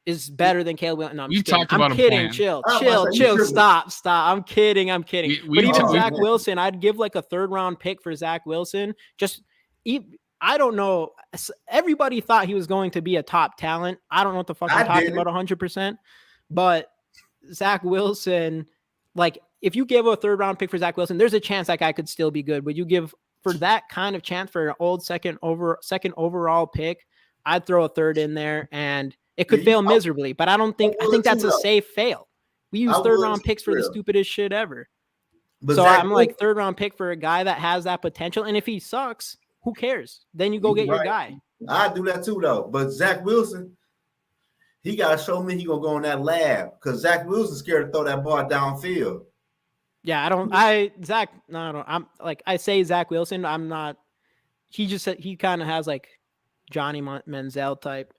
is better than Caleb Williams. No, I'm kidding. Chill. Stop. I'm kidding. But even Zach Wilson, I'd give like a 3rd-round pick for Zach Wilson. I don't know. Everybody thought he was going to be a top talent. I don't know what the fuck I'm talking about 100%. But Zach Wilson, like if you give a 3rd-round pick for Zach Wilson, there's a chance that guy could still be good. But you give for that kind of chance for an old second overall pick, I'd throw a 3rd in there and it could fail miserably. But I think that's a safe fail. We use 3rd-round picks for the stupidest shit ever. But so I'm like 3rd-round pick for a guy that has that potential. And if he sucks, who cares? Then you go get your guy. I do that too, though. But Zach Wilson, he got to show me he going to go in that lab because Zach Wilson's scared to throw that ball downfield. Yeah, I say Zach Wilson. I'm not. He kind of has like Johnny Manziel type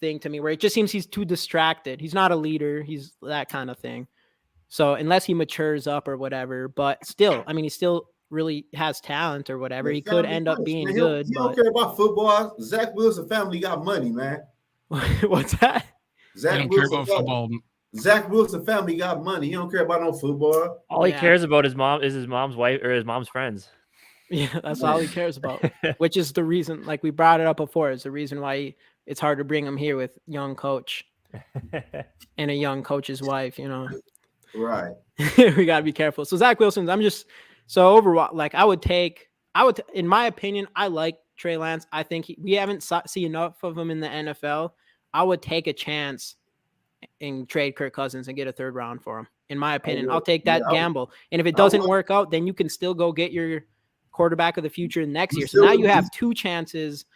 thing to me where it just seems he's too distracted. He's not a leader. He's that kind of thing. So unless he matures up or whatever, but still, I mean, he still really has talent or whatever. He could end up being good. He don't care about football. Zach Wilson family got money, man. What's that? Zach Wilson family got money. He don't care about no football. All he cares about is his mom's wife or his mom's friends. Yeah, that's all he cares about. Which is the reason, like we brought it up before, is the reason why it's hard to bring him here with young coach and a young coach's wife. You know, right? We gotta be careful. So Zach Wilson, so overall, like I would, in my opinion, I like Trey Lance. I think we haven't seen enough of him in the NFL. I would take a chance and trade Kirk Cousins and get a 3rd round for him. In my opinion, I'll take that gamble. And if it doesn't work out, then you can still go get your quarterback of the future next year. So now you have 2 chances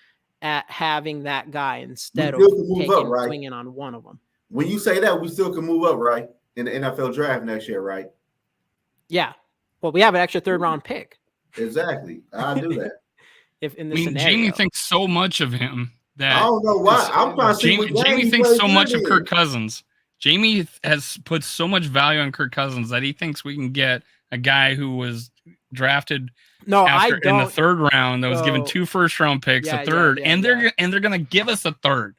at having that guy instead of swinging on one of them. When you say that, we still can move up, right? In the NFL draft next year, right? Yeah. Well, we have an extra 3rd-round pick. Exactly. I'll do that. Jamie thinks so much of him that I don't know why. I'm trying to see Jamie thinks so much of Kirk Cousins. Jamie has put so much value on Kirk Cousins that he thinks we can get a guy who was drafted in the 3rd round that was given 2 first-round picks, a 3rd, and they're going to give us a 3rd.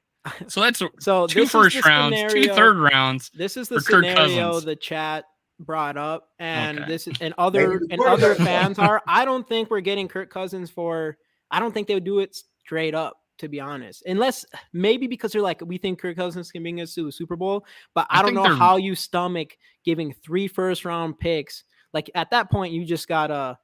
So that's 2 first rounds, 2 3rd rounds. This is the scenario the chat brought up, and this is and other fans are. I don't think we're getting Kirk Cousins I don't think they would do it straight up, to be honest, unless maybe because they're like, we think Kirk Cousins can bring us to a Super Bowl, but I don't know how you stomach giving 3 first-round picks. Like at that point, you just gotta.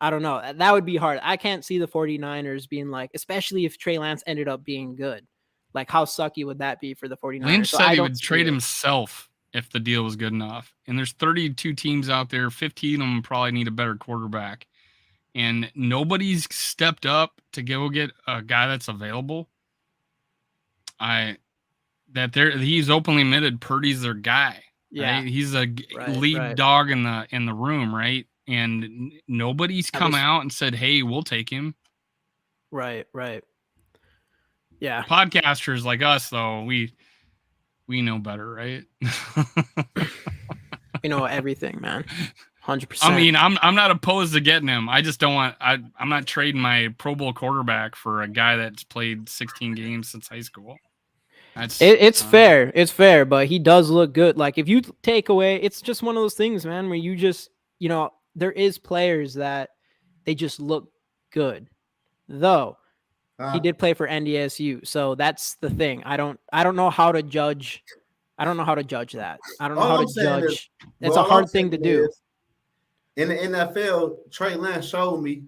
I don't know. That would be hard. I can't see the 49ers being like, especially if Trey Lance ended up being good. Like, how sucky would that be for the 49ers? Lynch said he would trade himself if the deal was good enough. And there's 32 teams out there. 15 of them probably need a better quarterback. And nobody's stepped up to go get a guy that's available. He's openly admitted Purdy's their guy. Yeah. Right? He's a lead dog in the room, right? And nobody's come out and said, hey, we'll take him. Right. Yeah. Podcasters like us, though, we know better, right? We know everything, man. 100%. I mean, I'm not opposed to getting him. I just don't want I'm not trading my Pro Bowl quarterback for a guy that's played 16 games since high school. It's fair. It's fair, but he does look good. Like if you take away, it's just one of those things, man, where you just, there is players that they just look good. Though he did play for NDSU, so that's the thing. I don't know how to judge. I don't know how to judge that. I don't know how to judge. It's a hard thing to do. In the NFL, Trey Lance showed me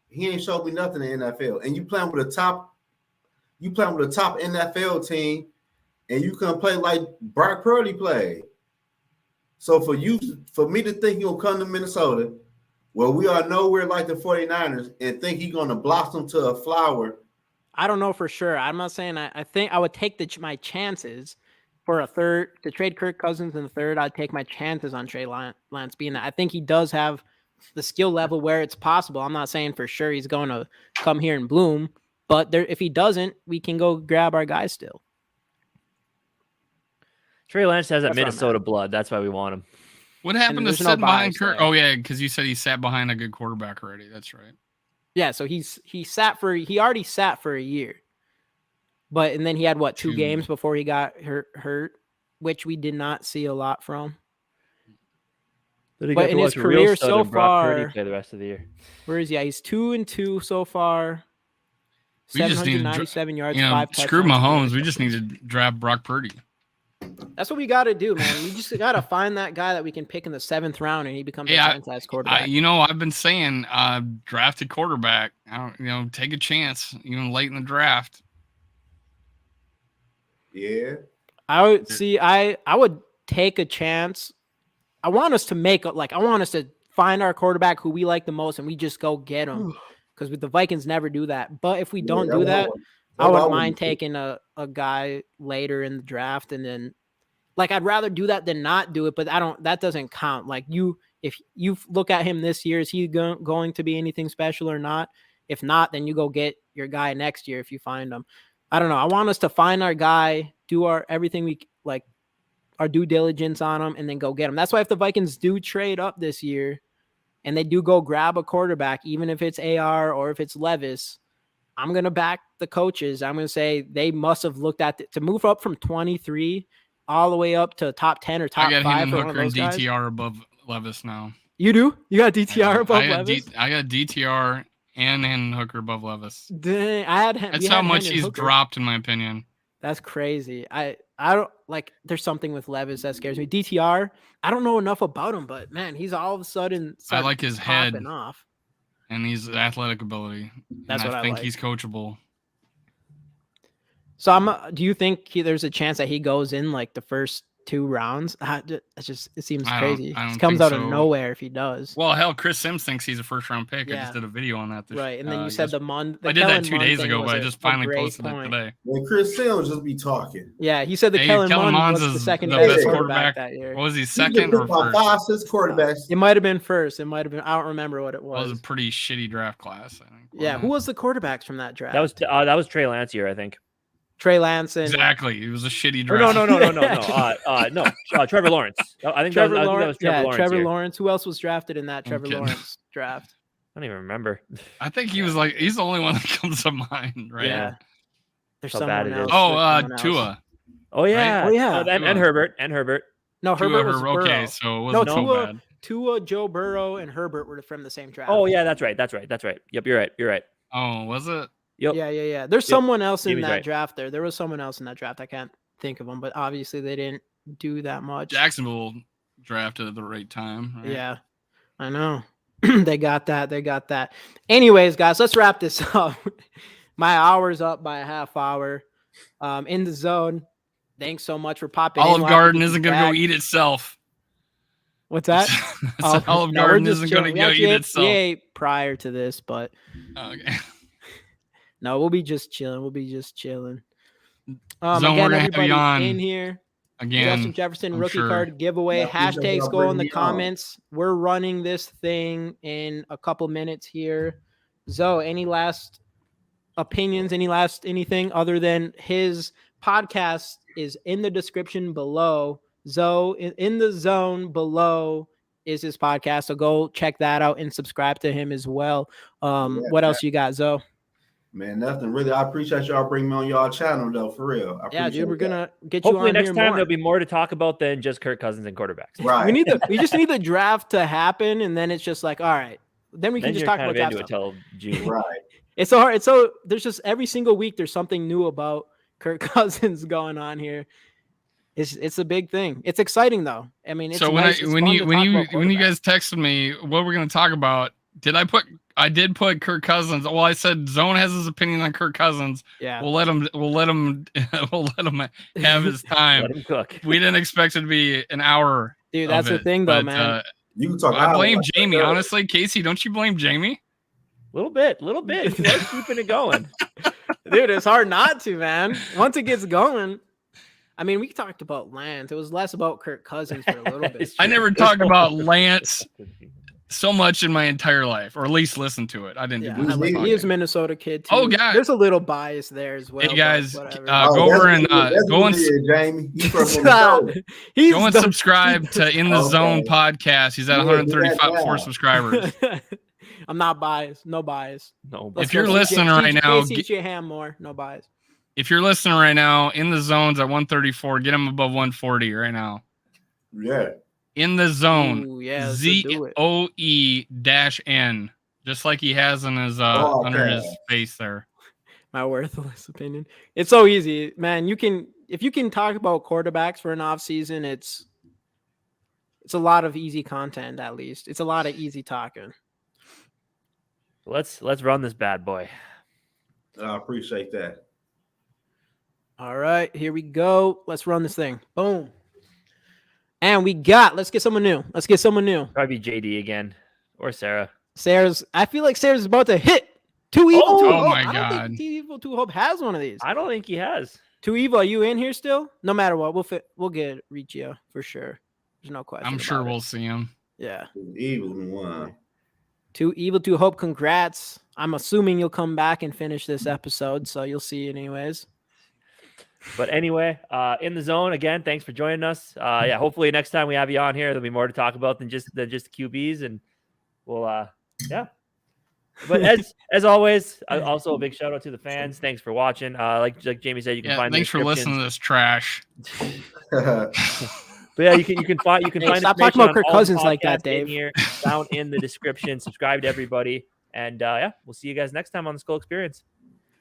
he ain't showed me nothing in the NFL. And you playing with a top NFL team, and you can play like Brock Purdy played. So for me to think he'll come to Minnesota, where we are nowhere like the 49ers, and think he's going to blossom to a flower. I don't know for sure. I'm not saying I think I would take my chances for a third to trade Kirk Cousins in the third. I'd take my chances on Trey Lance being that. I think he does have the skill level where it's possible. I'm not saying for sure he's going to come here and bloom, but if he doesn't, we can go grab our guy still. Trey Lance has that Minnesota blood. That's why we want him. What happened to sitting behind Kirk? Oh yeah, because you said he sat behind a good quarterback already. That's right. Yeah, so he already sat for a year, and then he had 2 games before he got hurt, which we did not see a lot from. But in his career so far, play the rest of the year. Where is he? Yeah, he's 2-2 so far. 797 yards, 5 touchdowns. Screw Mahomes. We just need to draft Brock Purdy. That's what we got to do, man. We just got to find that guy that we can pick in the 7th round, and he becomes a franchise quarterback. I've been saying, draft a quarterback. Take a chance, even late in the draft. Yeah, I would take a chance. I want us to find our quarterback who we like the most, and we just go get him. Because the Vikings never do that. But if we don't do that, I wouldn't mind taking a guy later in the draft, and then I'd rather do that than not do it. But that doesn't count. If you look at him this year, is he going to be anything special or not? If not, then you go get your guy next year if you find him. I don't know. I want us to find our guy, do everything our due diligence on him, and then go get him. That's why if the Vikings do trade up this year and they do go grab a quarterback, even if it's AR or if it's Levis, I'm going to back the coaches. I'm going to say they must have looked at to move up from 23 all the way up to top 10 or top 5. I got him for and one of Hooker and those DTR guys. above Levis now. You do? You got DTR above Levis? I got DTR and Hooker above Levis. Dang, that's how much he's dropped, in my opinion. That's crazy. I don't there's something with Levis that scares me. DTR, I don't know enough about him, but man, he's all of a sudden I like his head off. And his athletic ability. That's what I think. He's coachable. So do you think there's a chance that he goes in the first 2 rounds? It seems crazy. He comes out of nowhere if he does. Well, hell, Chris Sims thinks he's a first-round pick. Yeah. I just did a video on that. Right, and then you said I did that 2 days ago, but I just finally posted it today. Well, Chris Sims just be talking. Yeah, he said Kellen Mond was the second best quarterback that year. What was he, second or first? 5, 6 quarterbacks. It might have been first. It might have been. I don't remember what it was. It was a pretty shitty draft class, I think. Yeah, who was the quarterbacks from that draft? That was Trey Lance year, I think. Trey Lance and exactly. It was a shitty draft. No. Trevor Lawrence. I think that was Trevor Lawrence. Trevor Lawrence. Who else was drafted in that Trevor Lawrence draft? I don't even remember. I think he's the only one that comes to mind, right? Yeah. There's someone else. Tua. Oh yeah. Right? Oh yeah. And Herbert. No, Herbert was Burrow. Okay, so it wasn't too bad. Tua, Joe Burrow, and Herbert were from the same draft. Oh yeah, that's right. Yep, you're right. Oh, was it? Yep. Yeah. There's someone else in that draft there. There was someone else in that draft. I can't think of them, but obviously they didn't do that much. Jacksonville drafted at the right time. Right? Yeah, I know. They got that. Anyways, guys, let's wrap this up. My hour's up by a half hour. In the zone. Thanks so much for popping Olive Garden isn't going to go eat itself. What's that? Olive Garden isn't going to go eat itself. We ate prior to this, but okay. No, we'll be just chilling. Zone, again, we're going to have you on in here. again. Justin Jefferson rookie card giveaway. Hashtag Skol in the comments. We're running this thing in a couple minutes here. Zoe, any last opinions? Anything other than his podcast is in the description below. Zoe, in the zone below is his podcast. So go check that out and subscribe to him as well. What else you got, Zoe? Man, nothing really. I appreciate y'all bringing me on y'all channel though, for real. Yeah, dude, we're gonna get you hopefully on next here time more. there'll be more to talk about than just Kirk Cousins and quarterbacks. Right. We just need the draft to happen, and then it's just all right. Then we can just talk about draft stuff. Until June. Right. It's so there's just every single week there's something new about Kirk Cousins going on here. It's a big thing. It's exciting though. I mean, it's so when you guys texted me what we're gonna talk about, I did put Kirk Cousins. Well, I said Zone has his opinion on Kirk Cousins. Yeah. We'll let him have his time. Let him cook. We didn't expect it to be an hour. Dude, that's the thing though, man. You can talk. I blame Jamie. Honestly, Casey, don't you blame Jamie? Little bit. He likes keeping it going. Dude, it's hard not to, man. Once it gets going. I mean, we talked about Lance. It was less about Kirk Cousins for a little bit. I never talked about Lance so much in my entire life, or at least listen to it. I didn't. Yeah, do this he is a Minnesota kid too. Oh, God. There's a little bias there as well. Hey guys, go go over and Jamie. Go and subscribe to In The Zone podcast. He's at 134 subscribers. I'm not biased. No bias. No. If you're listening right now, teach your hand more. No bias. If you're listening right now, In The Zone's at 134. Get him above 140 right now. Yeah. In The Zone. Ooh, yeah, ZOE-N. Just like he has in his under his face there. My worthless opinion. It's so easy, man. If you can talk about quarterbacks for an off season, it's a lot of easy content. At least it's a lot of easy talking. Let's run this bad boy. I appreciate that. All right, here we go. Let's run this thing. Boom. And let's get someone new. Probably JD again or Sarah. I feel like Sarah's about to hit Too Evil. Oh my God. I don't think Too Evil Too Hope has one of these. I don't think he has. Too Evil, are you in here still? No matter what, we'll reach you for sure. There's no question. I'm sure we'll see him. Yeah. Evil one. Too Evil Too Hope, congrats. I'm assuming you'll come back and finish this episode, so you'll see it anyways. But anyway, In The Zone again. Thanks for joining us. Yeah, hopefully next time we have you on here, there'll be more to talk about than just QBs, and we'll yeah. But as always, also a big shout out to the fans. Thanks for watching. Like Jamie said, you can find. Thanks for listening to this trash. But yeah, you can find stop talking about Kirk Cousins like that, Dave. Here down in the description. Subscribe to everybody, and yeah, we'll see you guys next time on the Skol Experience.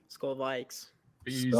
Skol Vikes. Peace.